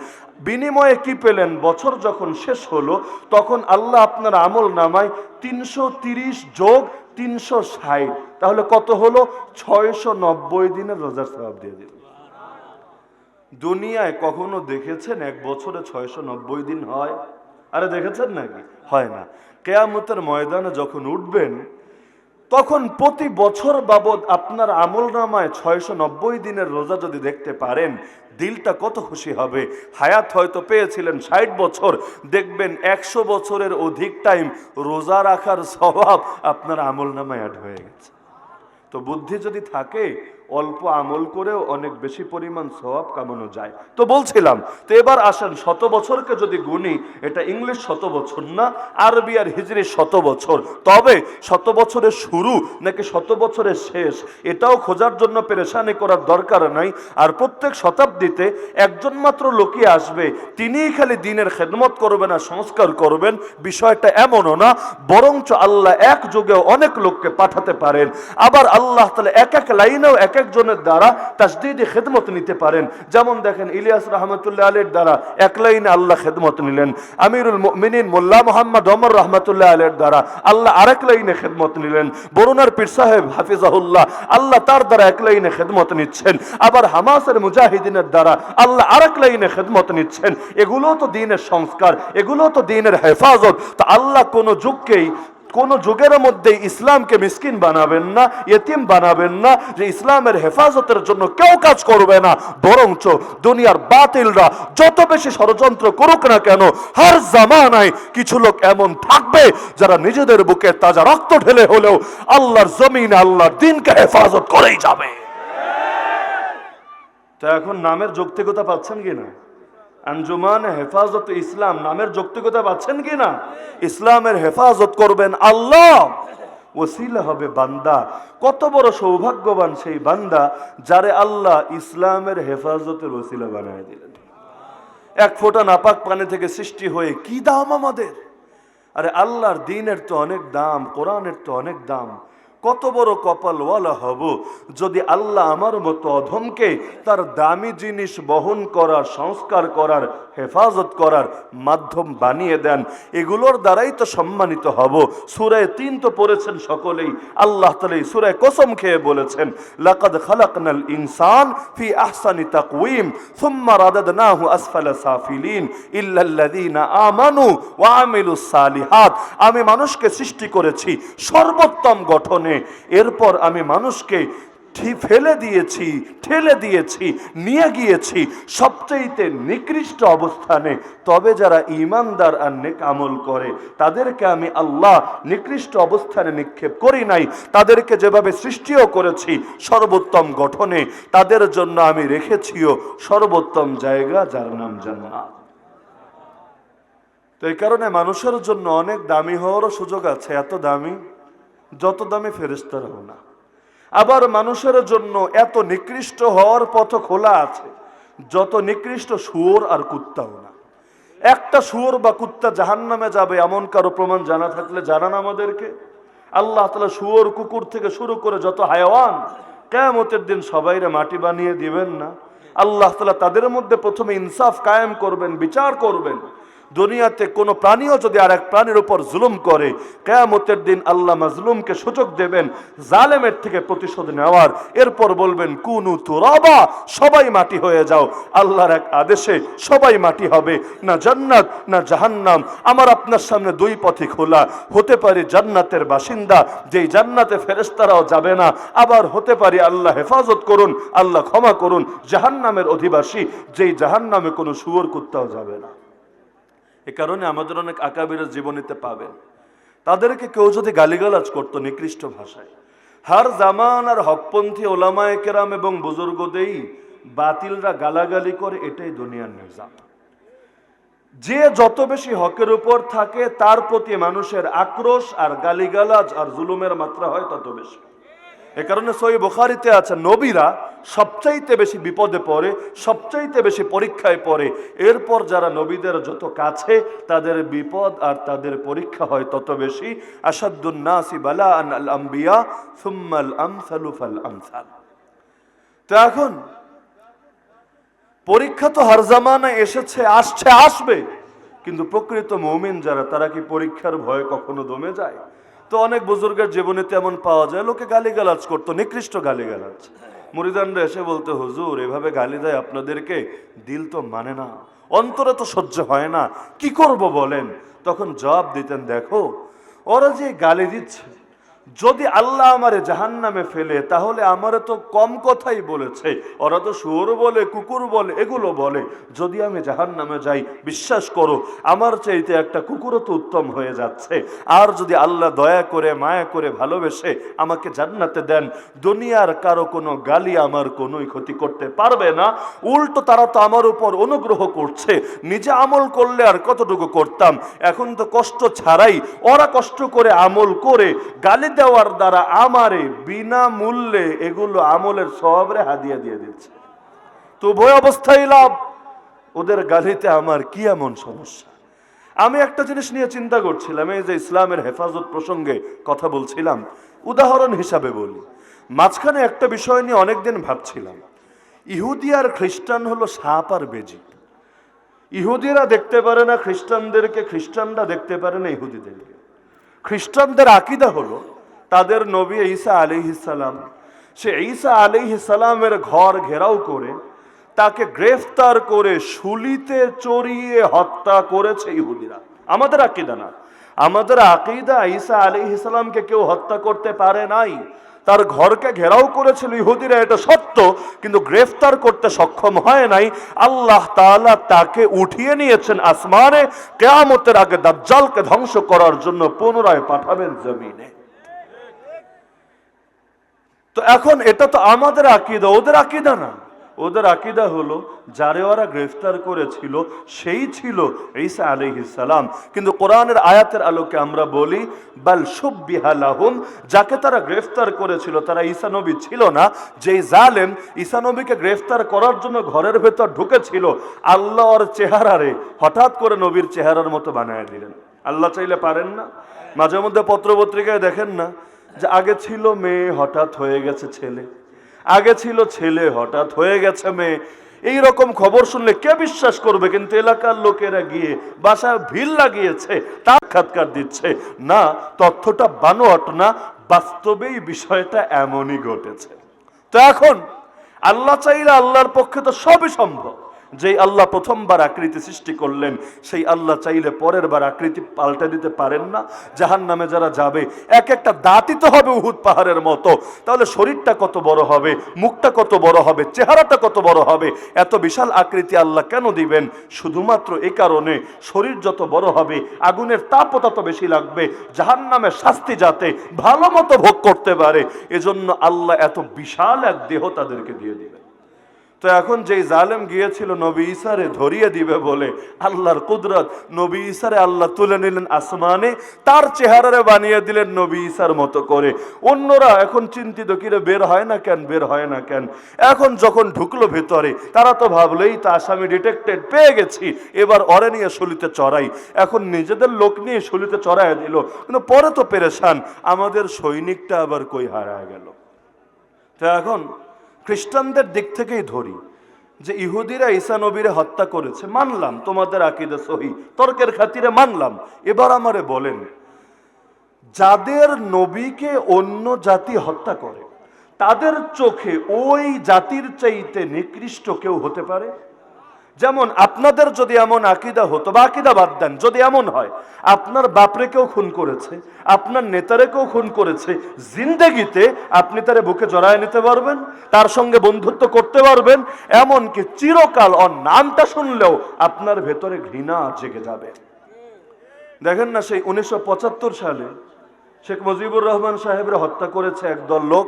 বিনিময়ে কি পেলেন? বছর যখন শেষ হলো তখন আল্লাহ আপনার আমল নামায় 330 যোগ 360, তাহলে কত হলো? 690 দিনের রোজার সওয়াব দিয়ে দিল। দুনিয়ায় কখনো দেখেছেন 1 বছরে 690 দিন হয়? আরে দেখেছেন নাকি? হয় না। কিয়ামতের ময়দানে যখন উঠবেন তখন প্রতি বছর বাবদ আপনার আমল নামায় 690 দিনের রোজা যদি দেখতে পারেন, দিলটা কত খুশি হবে। হায়াত হয়তো পেয়েছিলেন 60 বছর, দেখবেন 100 বছরের অধিক টাইম রোজা রাখার স্বভাব আপনার আমল নামায় অ্যাড হয়ে গেছে। তো বুদ্ধি যদি থাকে অল্প আমল করেও অনেক বেশি পরিমাণ সওয়াব কামানো যায়। তো বলছিলাম, তো এবার আসেন 100 বছরকে যদি গুনি, এটা ইংলিশ 100 বছর না, আরবি আর হিজরি 100 বছর। তবে 100 বছরের শুরু নাকি 100 বছরের শেষ এটাও খোঁজার জন্য পেরেশানি করার দরকার নাই। আর প্রত্যেক শতাব্দীতে একজন মাত্র লোকই আসবে, তিনিই খালি দ্বীনের খেদমত করবেন আর সংস্কার করবেন, বিষয়টা এমনও না। বরঞ্চ আল্লাহ এক যুগে অনেক লোককে পাঠাতে পারেন। আবার আল্লাহ তাআলা এক এক লাইনেও এক একজনের দ্বারা তাসদীদে খেদমত নিতে পারেন। যেমন দেখেন ইলিয়াস রাহমাতুল্লাহ আলাইহির দ্বারা এক লাইনে আল্লাহ খেদমত নিলেন, আমিরুল মুমিনিন মোল্লা মুহাম্মদ ওমর রাহমাতুল্লাহ আলাইহির দ্বারা আল্লাহ আরেক লাইনে খেদমত নিলেন। বরুণার পীর সাহেব হাফিজাহুল্লাহ, আল্লাহ তার দ্বারা এক লাইনে খেদমত নিচ্ছেন। আবার হামাসের মুজাহিদিনের দ্বারা আল্লাহ আরেক লাইনে খেদমত নিচ্ছেন। এগুলো তো দ্বীনের সংস্কার, এগুলো তো দ্বীনের হেফাজত। তো আল্লাহ কোন যুগকেই কোন যুগের মধ্যে ইসলামকে মিসকিন বানাবেন না, ইতিম বানাবেন না, যে ইসলামের হেফাজতের জন্য কেউ কাজ করবে না। বরঞ্চ দুনিয়ার বাতিলরা যত বেশি ষড়যন্ত্র করুক না কেন, হর জামানায় কিছু লোক এমন থাকবে যারা নিজেদের বুকে তাজা রক্ত ঢেলে হলেও আল্লাহর জমিনে আল্লাহর দ্বীনকে হেফাজত করেই যাবে। তো এখন নামের যৌক্তিকতা পাচ্ছেন কিনা? আঞ্জুমান হেফাজত ইসলাম নামের যৌক্তিকতা পাচ্ছেন কিনা? ইসলামের হেফাজত করবেন আল্লাহ, ওসিলা হবে বান্দা। কত বড় সৌভাগ্যবান সেই বান্দা যারে আল্লাহ ইসলামের হেফাজতের ওসিলা বানায় দিলেন। 1 ফোঁটা নাপাক পানি থেকে সৃষ্টি হয়ে কি দাম আমাদের! আরে আল্লাহর দ্বীনের তো অনেক দাম, কোরআনের তো অনেক দাম। কত বড় কপালওয়ালা হব যদি আল্লাহ আমার মতো অধমকে তার দামি জিনিস বহন করার, সংস্কার করার, হেফাজত করার মাধ্যম বানিয়ে দেন। এগুলোর দ্বারাই তো সম্মানিত হব। সূরা ৩ তো পড়েছেন সকলেই। আল্লাহ তাআলা এই সূরায় কসম খেয়ে বলেছেন, লাকাদ খালাকনাল ইনসান ফি আহসানি তাকওয়িম সুম্মা রাদাদনাহু আসফালা সাফিলিন ইল্লাল্লাযীনা আমানু ওয়া আমিলুস সালিহাত। আমি মানুষকে সৃষ্টি করেছি সর্বোত্তম গঠনে, এরপর আমি মানুষকে ঠেলে দিয়েছি, নিয়ে গিয়েছি সবচেয়ে নিকৃষ্ট অবস্থানে। তবে যারা ঈমানদার আর নেক আমল করে তাদেরকে আমি আল্লাহ নিকৃষ্ট অবস্থানে নিক্ষেপ করি নাই, তাদেরকে যেভাবে সৃষ্টিও করেছি সর্বোত্তম গঠনে, তাদের জন্য আমি রেখেছিও সর্বোত্তম জায়গা, যার নাম জান্নাত। তো এই কারণে মানুষের জন্য অনেক দামি হওয়ারও সুযোগ আছে, এত দামি যত দামি ফেরেশতারাও না। আবার মানুষের জন্য এত নিকৃষ্ট হওয়ার পথ খোলা আছে যত নিকৃষ্ট শুয়োর আর কুত্তাও না। একটা শুয়োর বা কুত্তা জাহান্নামে যাবে এমন কারো প্রমাণ জানা থাকলে জানান আমাদেরকে। আল্লাহ তাআলা শুয়োর, কুকুর থেকে শুরু করে যত হায়াওয়ান, কিয়ামতের দিন সবাইরে মাটি বানিয়ে দিবেন না? আল্লাহ তাআলা তাদের মধ্যে প্রথমে ইনসাফ কায়েম করবেন, বিচার করবেন। দুনিয়াতে কোনো প্রাণীও যদি আর এক প্রাণীর উপর জুলুম করে, কিয়ামতের দিন আল্লাহ মাজলুমকে সুযোগ দেবেন জালেমের থেকে প্রতিশোধ নেওয়ার। এরপর বলবেন কুনু তুরাবা, সবাই মাটি হয়ে যাও। আল্লাহর এক আদেশে সবাই মাটি হবে, না জান্নাত না জাহান্নাম। আমার আপনার সামনে দুই পথই খোলা। হতে পারি জান্নাতের বাসিন্দা, যেই জান্নাতে ফেরেশতারাও যাবে না, আবার হতে পারি, আল্লাহ হেফাজত করুন, আল্লাহ ক্ষমা করুন, জাহান্নামের অধিবাসী, যেই জাহান্নামে কোনো শুয়োর কুত্তাও যাবে না। এ কারণে আমাদের অনেক আকাবিরের জীবনীতে পাবেন, তাদেরকে কেউ যদি গালিগালাজ করতো নিকৃষ্ট ভাষায়, হার জামান আর হকপন্থী ওলামায়ে কেরাম এবং বুজুর্গদেরই বাতিলরা গালাগালি করে, এটাই দুনিয়ার নিজাম। যে যত বেশি হকের উপর থাকে তার প্রতি মানুষের আক্রোশ আর গালিগালাজ আর জুলুমের মাত্রা হয় তত বেশি। এ কারণে সহিহ বুখারীতে আছে, নবীরা সবচাইতে বেশি বিপদে পড়ে, সবচাইতে বেশি পরীক্ষায় পড়ে। এরপর যারা নবীদের যত কাছে তাদের বিপদ আর তাদের পরীক্ষা হয় তত বেশি। আশাদ্দুন নাসি বালাআন আল আম্বিয়া সুম্মাল আমসালু ফাল আমসাল। তো এখন পরীক্ষা তো হর জামানায় এসেছে, আসছে, আসবে, কিন্তু প্রকৃত মুমিন যারা, তারা কি পরীক্ষার ভয়ে কখনো দমে যায়? তো অনেক বুজুর্গের জীবনীতে এমন পাওয়া যায়, লোকে গালিগালাজ করতো, নিকৃষ্ট গালিগালাজ। মুরিদানরা এসে বলতে, হুজুর এভাবে গালি দেয় আপনাদেরকে, দিল তো মানে না, অন্তরে তো সহ্য হয় না, কি করব বলেন? তখন জবাব দিতেন, দেখো ওরা যে গালি দিচ্ছে, যদি আল্লাহ আমারে জাহান্নামে ফেলে তাহলে আমারে তো কম কথাই বলেছে। ওরা তো শুয়োর বলে, কুকুর বলে, এগুলো বলে। যদি আমি জাহান্নামে যাই, বিশ্বাস করো আমার চাইতে একটা কুকুরও তো উত্তম হয়ে যাচ্ছে। আর যদি আল্লাহ দয়া করে, মায়া করে, ভালোবেসে আমাকে জান্নাতে দেন, দুনিয়ার কারো কোনো গালি আমার কোনোই ক্ষতি করতে পারবে না। উল্টো তারা তো আমার উপর অনুগ্রহ করছে। নিজে আমল করলে আর কতটুকু করতাম, এখন তো কষ্ট ছাড়াই ওরা কষ্ট করে আমল করে গালি দেওয়ার দ্বারা আমারে বিনামূল্যে এগুলো আমলের সওয়াবে হাদিয়া দিয়ে দিচ্ছে। তো উভয় অবস্থায় লাভ। ওদের গালিতে আমার কি এমন সমস্যা? আমি একটা জিনিস নিয়ে চিন্তা করছিলাম, এই যে ইসলামের হেফাজত প্রসঙ্গে কথা বলছিলাম, উদাহরণ হিসাবে বলি। মাঝখানে একটা বিষয় নিয়ে অনেকদিন ভাবছিলাম। ইহুদি আর খ্রিস্টান হলো সাপ আর বেজি। ইহুদিরা দেখতে পারে না খ্রিস্টানদেরকে, খ্রিস্টানরা দেখতে পারে না ইহুদিদেরকে। খ্রিস্টানদের আকীদা হলো তাদের নবী ঈসা আলাইহিস সালাম, সে ঈসা আলাইহিস সালামের ঘর ঘেরাও করে তাকে গ্রেফতার করে শুলিতে চড়িয়ে হত্যা করেছে ইহুদিরা। আমাদের আকীদা না, আমাদের আকীদা ঈসা আলাইহিস সালামকে কেউ হত্যা করতে পারে নাই। তার ঘরকে ঘেরাও করেছিল ইহুদিরা, এটা সত্য, কিন্তু গ্রেফতার করতে সক্ষম হয় নাই। আল্লাহ তাআলা তাকে উঠিয়ে নিয়েছেন আসমানে, কিয়ামতের আগে দাজ্জালকে ধ্বংস করার জন্য পুনরায় পাঠাবেন জমিনে। তো এখন এটা তো আমাদের আকীদা, ওদের আকীদা না। ওদের আকীদা হলো যারে ওরা গ্রেফতার করেছিল সেই ছিল ঈসা আলাইহিস সালাম। কিন্তু কোরআনের আয়াতের আলোকে আমরা বলি, বাল শুববিহা লাহুম, যাকে তারা গ্রেফতার করেছিল তারা ঈসা নবী ছিল না। যেই জালেম ঈসা নবীকে গ্রেফতার করার জন্য ঘরের ভেতর ঢুকেছিল, আল্লাহর চেহারারে হঠাৎ করে নবীর চেহারার মতো বানায় দিলেন। আল্লাহ চাইলে পারেন না? মাঝে মধ্যে পত্রপত্রিকায় দেখেন না, যে আগে ছিল মেয়ে, হঠাৎ হয়ে গেছে ছেলে, আগে ছিল ছেলে, হঠাৎ হয়ে গেছে মেয়ে। এই রকম খবর শুনলে কে বিশ্বাস করবে? কিন্তু এলাকার লোকেরা গিয়ে বাসায় ভিড় লাগিয়েছে, তার সাক্ষাৎকার দিচ্ছে না, তথ্যটা বানোয়াট না, বাস্তবেই বিষয়টা এমনই ঘটেছে। তো এখন আল্লাহ চাইলে আল্লাহর পক্ষে তো সবই সম্ভব। যেই আল্লাহ প্রথমবার আকৃতি সৃষ্টি করলেন, সেই আল্লাহ চাইলে পরের বার আকৃতি পাল্টে দিতে পারেন না? জাহান্নামে যারা যাবে এক একটা দাঁতই তো হবে উহুদ পাহাড়ের মতো, তাহলে শরীরটা কত বড় হবে, মুখটা কত বড় হবে, চেহারাটা কত বড় হবে? এত বিশাল আকৃতি আল্লাহ কেন দিবেন? শুধুমাত্র এই কারণে, শরীর যত বড় হবে আগুনের তাপও তত বেশি লাগবে, জাহান্নামের শাস্তি যাতে ভালো মতো ভোগ করতে পারে, এজন্য আল্লাহ এত বিশাল এক দেহ তাদেরকে দিয়ে দিবেন। তো এখন যেই জালেম গিয়েছিল নবী ঈসারে ধরিয়ে দিবে বলে, আল্লাহর কুদরত, নবী ঈসারে আল্লাহ তুলে নিলেন আসমানে, তার চেহারারে বানিয়ে দিলেন নবী ঈসার মতো করে। অন্যরা এখন চিন্তিত, কিরে বের হয় না কেন, বের হয় না কেন? এখন যখন ঢুকলো ভেতরে, তারা তো ভাবলেই তো আসামি ডিটেক্টেড, পেয়ে গেছি, এবার অরে নিয়ে শুলিতে চড়াই। এখন নিজেদের লোক নিয়ে শুলিতে চড়াই দিল, কিন্তু পরে তো পেরেশান, আমাদের সৈনিকটা আবার কই হারায় গেল। তো এখন খ্রিস্টানদের দিক থেকেই ধরি, যে ইহুদিরা ঈসা নবীরে হত্যা করেছে, মানলাম, তোমাদের আকীদা সহি, তর্কের খাতিরে মানলাম। এবার আমারে বলেন, যাদের নবীকে অন্য জাতি হত্যা করে, তাদের চোখে ওই জাতির চাইতে নিকৃষ্ট কেউ হতে পারে? যেমন আপনাদের যদি এমন আকীদা হতো, বা আকীদা বাদ দেন, যদি এমন হয় আপনার বাপরে কেউ খুন করেছে, আপনার নেতারে কেউ খুন করেছে, জিন্দেগিতে আপনি তারে বুকে জড়ায় নিতে পারবেন, তার সঙ্গে বন্ধুত্ব করতে পারবেন, এমনকি চিরকাল ওর নামটা শুনলেও আপনার ভেতরে ঘৃণা জেগে যাবে। দেখেন না, সেই 1975 সালে শেখ মুজিবুর রহমান সাহেবরে হত্যা করেছে একদল লোক,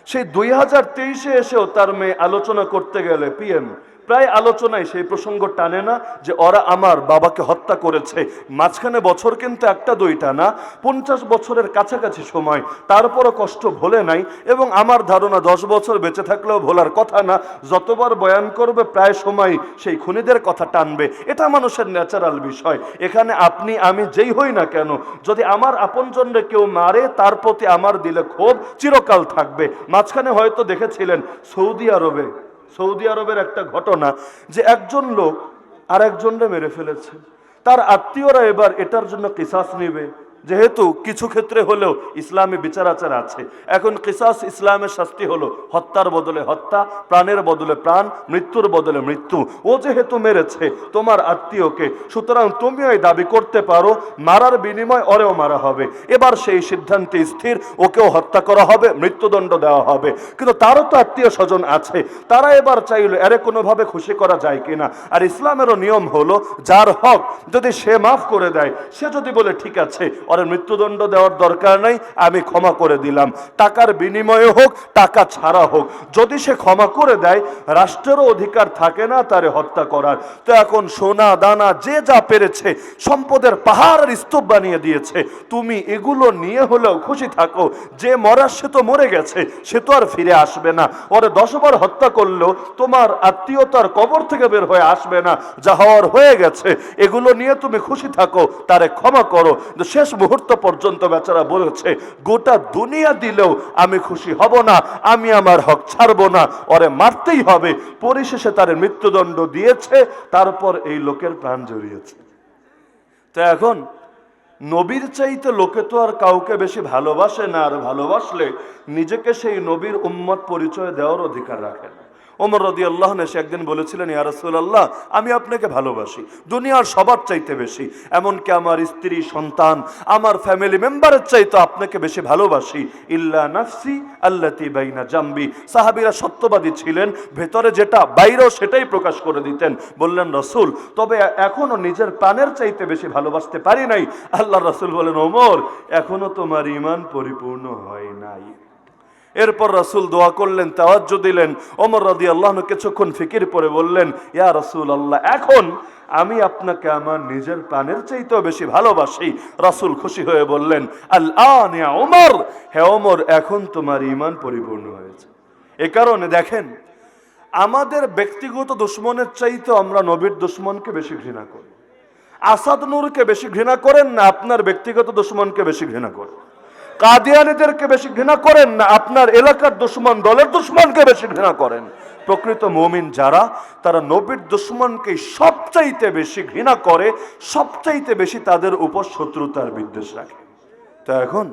সেই 2023-এ এসেও তার মেয়ে আলোচনা করতে গেলে পিএম প্রায় আলোচনায় সেই প্রসঙ্গ টানে না যে ওরা আমার বাবাকে হত্যা করেছে। মাঝখানে বছর কিন্তু একটা দুইটা না, 50 বছরের কাছাকাছি সময়, তারপরও কষ্ট ভোলে নাই, এবং আমার ধারণা 10 বছর বেঁচে থাকলেও ভোলার কথা না। যতবার বয়ান করবে প্রায় সময় সেই খুনিদের কথা টানবে, এটা মানুষের ন্যাচারাল বিষয়। এখানে আপনি আমি যেই হই না কেন, যদি আমার আপনজনরে কেউ মারে, তার প্রতি আমার দিলে ক্ষোভ চিরকাল থাকবে। মাঝখানে হয়তো দেখেছিলেন সৌদি আরবের একটা ঘটনা, যে একজন লোক আর একজনরে মেরে ফেলেছে, তার আত্মীয়রা এবার এটার জন্য কিসাস নিবে, যেহেতু কিছু ক্ষেত্রে হলেও ইসলামী বিচার আচার আছে। এখন কিসাস ইসলামের শাস্তি হলো হত্যার বদলে হত্যা, প্রাণের বদলে প্রাণ, মৃত্যুর বদলে মৃত্যু। ও যেহেতু মেরেছে তোমার আত্মীয়কে, সুতরাং তুমিও এই দাবি করতে পারো মারার বিনিময় ওরেও মারা হবে। এবার সেই সিদ্ধান্তে স্থির, ওকেও হত্যা করা হবে, মৃত্যুদণ্ড দেওয়া হবে। কিন্তু তারও তো আত্মীয় স্বজন আছে, তারা এবার চাইল এরে কোনোভাবে খুশি করা যায় কিনা। আর ইসলামেরও নিয়ম হলো, যার হক যদি সে মাফ করে দেয়, সে যদি বলে ঠিক আছে ওর মৃত্যুদণ্ড দেওয়ার দরকার নাই, আমি ক্ষমা করে দিলাম, টাকার বিনিময়ে হোক, টাকা ছাড়া হোক, যদি সে ক্ষমা করে দেয়, রাষ্ট্রেরও অধিকার থাকে না তারে হত্যা করার। তো এখন সোনা দানা যে যা পেরেছে, সম্পদের পাহাড়ের স্তূপ বানিয়ে দিয়েছে, তুমি এগুলো নিয়ে হলেও খুশি থাকো। যে মরার সে তো মরে গেছে, সে তো আর ফিরে আসবে না। ওরে 10 বার হত্যা করলেও তোমার আত্মীয়তার কবর থেকে বের হয়ে আসবে না, যা হওয়ার হয়ে গেছে, এগুলো নিয়ে তুমি খুশি থাকো, তারে ক্ষমা করো। শেষ মুহূর্ত পর্যন্ত বেচারা বলেছে, গোটা দুনিয়া দিলেও আমি খুশি হব না, আমি আমার হক ছাড়বো না, ওরে মারতেই হবে। পরিশেষে তার মৃত্যুদণ্ড দিয়েছে, তারপর এই লোকের প্রাণ জড়িয়েছে। তো এখন নবীর চাইতে লোকে তো আর কাউকে বেশি ভালোবাসে না, আর ভালোবাসলে নিজেকে সেই নবীর উম্মত পরিচয় দেওয়ার অধিকার রাখে না। ওমর রাদিয়াল্লাহু আনহু একদিন বলেছিলেন, ইয়া রাসূলুল্লাহ, আমি আপনাকে ভালোবাসি দুনিয়ার সবার চাইতে বেশি, এমনকি আমার স্ত্রী সন্তান আমার ফ্যামিলি মেম্বারের চাইতে আপনাকে বেশি ভালোবাসি, ইল্লা নাফসি আল্লাতি বাইনা জামবি। সাহাবীরা সত্যবাদী ছিলেন, ভেতরে যেটা বাইরেও সেটাই প্রকাশ করে দিতেন। বললেন, রাসূল, তবে এখনো নিজের প্রাণের চাইতে বেশি ভালোবাসতে পারি নাই। আল্লাহর রাসূল বলেন, ওমর, এখনো তোমার ঈমান পরিপূর্ণ হয় নাই। এরপর রাসূল দোয়া করলেন, তাওয়াজ্জু দিলেন। ওমর রাদিয়াল্লাহু আনহু কিছুক্ষণ ফিকির করে বললেন, ইয়া রাসূলুল্লাহ, এখন আমি আপনাকে আমার নিজের প্রাণের চাইতেও বেশি ভালোবাসি। রাসূল খুশি হয়ে বললেন, আল আন ইয়া ওমর, হে ওমর, এখন তোমার ঈমান পরিপূর্ণ হয়েছে। এ কারণে দেখেন, আমাদের ব্যক্তিগত দুশমনের চাইতে আমরা নবীর দুশমনকে বেশি ঘৃণা করি। আসাদ নূরকে বেশি ঘৃণা করেন না আপনার ব্যক্তিগত দুশমনকে বেশি ঘৃণা করেন? কাদিয়ানীদেরকে বেশি ঘৃণা করেন না আপনার এলাকার দুশমন দলের দুশমনকে বেশি ঘৃণা করেন? প্রকৃত মুমিন যারা, তারা নবীর দুশমনকে সবচাইতে বেশি ঘৃণা করে, সবচাইতে বেশি তাদের উপর শত্রুতার বিদ্বেষ রাখে। তো এখন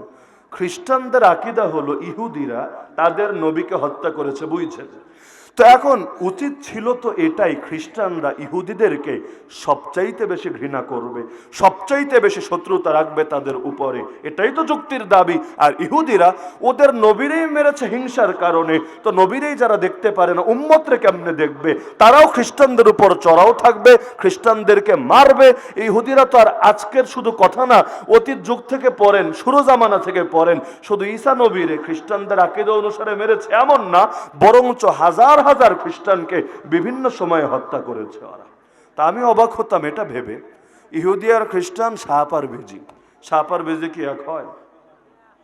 খ্রিস্টানদের আকীদা হলো ইহুদিরা তাদের নবীকে হত্যা করেছে, বুঝছেন? তো এখন উচিত ছিল তো এটাই, খ্রিস্টানরা ইহুদিদেরকে সবচাইতে বেশি ঘৃণা করবে, সবচাইতে বেশি শত্রুতা রাখবে তাদের উপরে, এটাই তো যুক্তির দাবি। আর ইহুদিরা ওদের নবীরেই মেরেছে হিংসার কারণে, তো নবীরেই যারা দেখতে পারে না, উম্মতরে কেমনে দেখবে? তারাও খ্রিস্টানদের উপর চড়াও থাকবে, খ্রিস্টানদেরকে মারবে। ইহুদিরা তো আর আজকের শুধু কথা না, অতীত যুগ থেকে পড়েন, শুরু জামানা থেকে পড়েন, শুধু ঈসা নবীরে খ্রিস্টানদের আকীদা অনুসারে মেরেছে এমন না, বরঞ্চ হাজার হাজার খ্রিস্টানকে বিভিন্ন সময়ে হত্যা করেছে ওরা। তা আমি অবাক হতাম এটা ভেবে, ইহুদি আর খ্রিস্টান সাপ আর বেজি। সাপ আর বেজি কি এক হয়?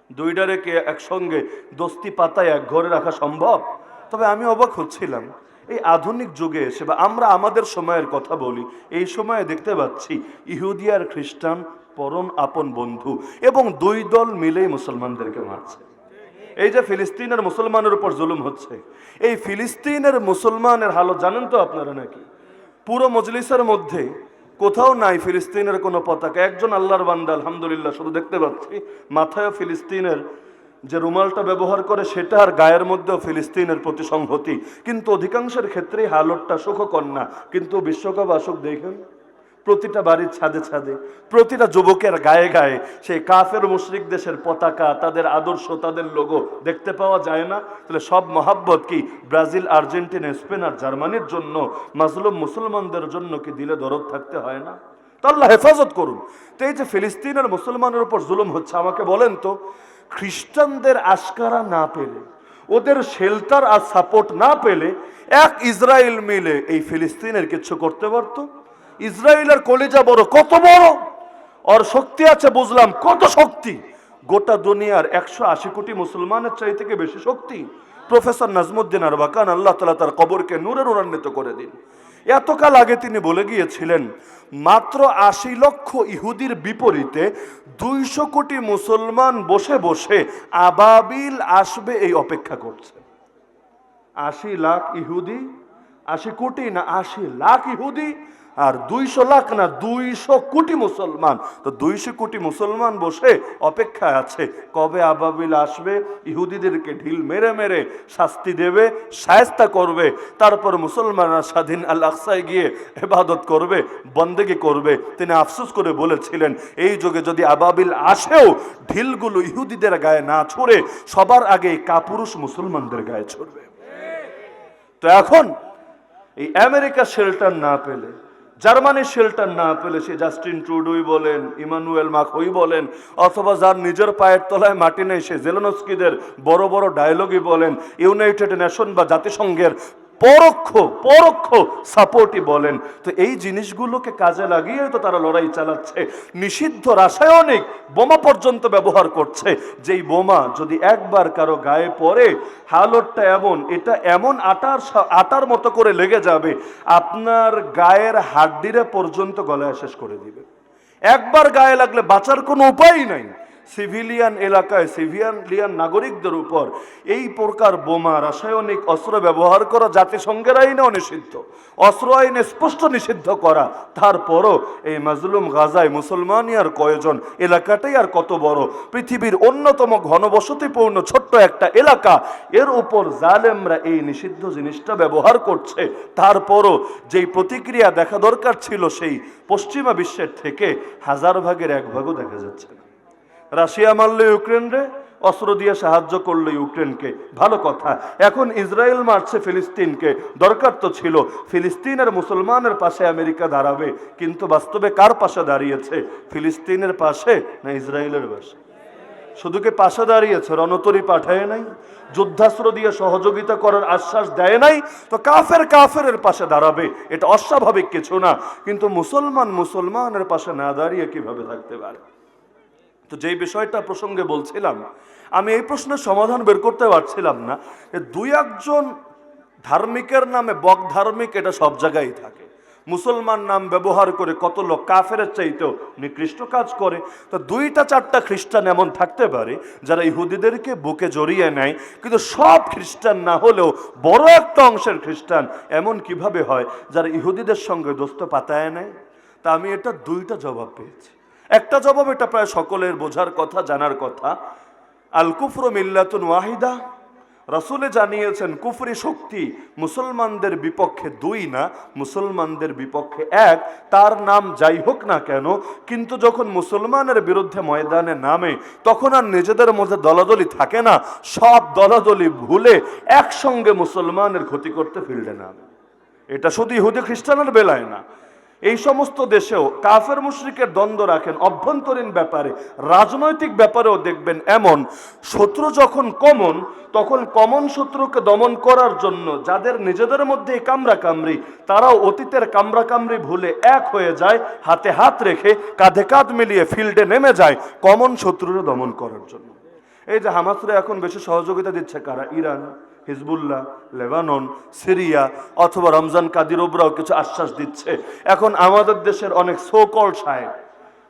দুইটারে কে একসঙ্গে দস্তি পাতায় এক ঘরে রাখা সম্ভব? তবে আমি অবাক হচ্ছিলাম, এই আধুনিক যুগে এসে বা আমরা আমাদের সময়ের কথা বলি, এই সময়ে দেখতে পাচ্ছি ইহুদি আর খ্রিস্টান পরম আপন বন্ধু, এবং দুই দল মিলেই মুসলমানদেরকে মারছে। এই যে ফিলিস্তিনের মুসলমানের উপর জুলুম হচ্ছে, এই ফিলিস্তিনের মুসলমানের হালত জানেন তো আপনারা নাকি? পুরো মজলিসের মধ্যে কোথাও নাই ফিলিস্তিনের কোনো পতাকা। একজন আল্লাহর বান্দা আলহামদুলিল্লাহ শুধু দেখতে পাচ্ছি মাথায় ফিলিস্তিনের যে রুমালটা ব্যবহার করে সেটা, আর গায়ের মধ্যেও ফিলিস্তিনের প্রতি সংহতি। কিন্তু অধিকাংশের ক্ষেত্রেই হালতটা সুখকর না। কিন্তু বিশ্বকাপ আসুক দেখেন, প্রতিটা বাড়ির ছাদে ছাদে, প্রতিটা যুবকের গায়ে গায়ে সেই কাফের মুশরিক দেশের পতাকা, তাদের আদর্শ, তাদের লোগো দেখতে পাওয়া যায় না? তাহলে সব মহাব্বত কি ব্রাজিল, আর্জেন্টিনা, স্পেন আর জার্মানির জন্য, মাজলুম মুসলমানদের জন্য কি দিলে দরদ থাকতে হয় না? তো আল্লাহ হেফাজত করুন। তো এই যে ফিলিস্তিনের মুসলমানের উপর জুলুম হচ্ছে, আমাকে বলেন তো, খ্রিস্টানদের আশকারা না পেলে, ওদের শেল্টার আর সাপোর্ট না পেলে, এক ইসরায়েল মিলে এই ফিলিস্তিনের কিছু করতে পারতো? ইসরায়েলের কলিজা বড়, কত বড় ওর শক্তি আছে বুঝলাম, কত শক্তি! গোটা দুনিয়ার 180 কোটি মুসলমানের চাই থেকে বেশি শক্তি। প্রফেসর নাজমুদ্দিন আরবাকান, আল্লাহ তাআলা তার কবরকে নূরে নূরান্বিত করে দিন, এতকাল আগে তিনি বলে গিয়েছিলেন, মাত্র 80 লক্ষ ইহুদির বিপরীতে 200 কোটি মুসলমান বসে বসে আবাবিল আসবে এই অপেক্ষা করছে। 80 লাখ ইহুদি, 80 কোটি না, 80 লাখ ইহুদি, আর 200 লাখ না 200 কোটি মুসলমান। তো 200 কোটি মুসলমান বসে অপেক্ষায় আছে কবে আবাবিল আসবে, ইহুদিদেরকে ঢিল মেরে মেরে শাস্তি দেবে, শায়েস্তা করবে, তারপর মুসলমানরা স্বাধীন আল আকসায় গিয়ে ইবাদত করবে, বন্দেগি করবে। তিনি আফসোস করে বলেছিলেন, এই যুগে যদি আবাবিল আসেও ঢিলগুলো ইহুদিদের গায়ে না ছুড়ে, সবার আগে কাপুরুষ মুসলমানদের গায়ে ছুড়বে। তো এখন এই আমেরিকা শেল্টার না পেলে, জার্মানির শেল্টার না পেলে, সে জাস্টিন ট্রুডোই বলেন, ইমানুয়েল মাখোই বলেন, অথবা যার নিজের পায়ের তলায় মাটি নেই সে জেলেনস্কিদের বড় বড় ডায়লগই বলেন, ইউনাইটেড নেশন বা জাতিসংঘের পরোক্ষ সাপোর্টই বলেন, তো এই জিনিসগুলোকে কাজে লাগিয়ে তো তারা লড়াই চালাচ্ছে। নিষিদ্ধ রাসায়নিক বোমা পর্যন্ত ব্যবহার করছে, যেই বোমা যদি একবার কারো গায়ে পড়ে, হালতটা এমন, এটা এমন আটার মতো করে লেগে যাবে, আপনার গায়ের হাড্ডিরে পর্যন্ত গলায় শেষ করে দিবে। একবার গায়ে লাগলে বাঁচার কোনো উপায় নাই। সিভিলিয়ান এলাকায় সিভিলিয়ান নাগরিকদের উপর এই প্রকার বোমা, রাসায়নিক অস্ত্র ব্যবহার করা জাতিসংঘের আইনেও নিষিদ্ধ, অস্ত্র আইনে স্পষ্ট নিষিদ্ধ করা। তারপরও এই মাজলুম গাজায় মুসলমানই আর কয়জন, এলাকাটাই আর কত বড়, পৃথিবীর অন্যতম ঘনবসতিপূর্ণ ছোট্ট একটা এলাকা, এর উপর জালেমরা এই নিষিদ্ধ জিনিসটা ব্যবহার করছে। তারপরও যেই প্রতিক্রিয়া দেখা দরকার ছিল সেই পশ্চিমা বিশ্বের থেকে 1000 ভাগের 1 ভাগও দেখা যাচ্ছে না। রাশিয়া মারলে ইউক্রেনরে, অস্ত্র দিয়ে সাহায্য করলো ইউক্রেনকে, ভালো কথা। এখন ইসরায়েল মারছে ফিলিস্তিনকে, দরকার তো ছিল ফিলিস্তিনের মুসলমানের পাশে আমেরিকা দাঁড়াবে, কিন্তু বাস্তবে কার পাশে দাঁড়িয়েছে? ফিলিস্তিনের পাশে না ইসরায়েলের পাশে? শুধু কি পাশে দাঁড়িয়েছে, রণতরী পাঠায় নাই, যুদ্ধাস্ত্র দিয়ে সহযোগিতা করার আশ্বাস দেয় নাই? তো কাফেরের পাশে দাঁড়াবে, এটা অস্বাভাবিক কিছু না। কিন্তু মুসলমানের পাশে না দাঁড়িয়ে কিভাবে থাকতে পারে? তো যেই বিষয়টা প্রসঙ্গে বলছিলাম, আমি এই প্রশ্নের সমাধান বের করতে পারছিলাম না। 2-1 জন ধার্মিকের নামে বক ধার্মিক এটা সব জায়গায় থাকে। মুসলমান নাম ব্যবহার করে কত লোক কাফেরের চাইতেও নিকৃষ্ট কাজ করে। তো 2-4টা খ্রিস্টান এমন থাকতে পারে যারা ইহুদিদেরকে বুকে জড়িয়ে নেয়, কিন্তু সব খ্রিস্টান না হলেও বড় একটা অংশের খ্রিস্টান এমন কিভাবে হয় যারা ইহুদিদের সঙ্গে দোস্ত পাতায় নেয়? তা আমি এটা 2টা জবাব পেয়েছি। একটা জবাব এটা প্রায় সকলের বোঝার কথা, জানার কথা। আল কুফরু মিল্লাতুন ওয়াহিদা, রাসূলে জানিয়েছেন কুফরি শক্তি মুসলমানদের বিপক্ষে 2 না, মুসলমানদের বিপক্ষে 1। তার নাম যাই হোক না কেন, কিন্তু যখন মুসলমানের বিরুদ্ধে ময়দানে নামে তখন আর নিজেদের মধ্যে দলাদলি থাকে না, সব দলাদলি ভুলে একসঙ্গে মুসলমানের ক্ষতি করতে ফিল্ডে নামে। এটা শুধু ইহুদি খ্রিস্টানের বেলায় না, এই সমস্ত দেশেও কাফের মুশরিকের দ্বন্দ্ব রাখেন অভ্যন্তরীণ ব্যাপারে, রাজনৈতিক ব্যাপারেও দেখবেন এমন। শত্রু যখন কমন, তখন কমন শত্রুকে দমন করার জন্য যাদের নিজেদের মধ্যে কামড়াকামড়ি, তারাও অতীতের কামড়াকামড়ি ভুলে এক হয়ে যায়, হাতে হাত রেখে কাঁধে কাঁধ মিলিয়ে ফিল্ডে নেমে যায় কমন শত্রুরে দমন করার জন্য। এই যে হামাসরা এখন বেশি সহযোগিতা দিচ্ছে কারা? ইরান, হিজবুল্লাহ, লেবানন, সিরিয়া, অথবা রমজান কাদিরোবরাও কিছু আশ্বাস দিচ্ছে। এখন আমাদের দেশের অনেক সোকল শায়েক,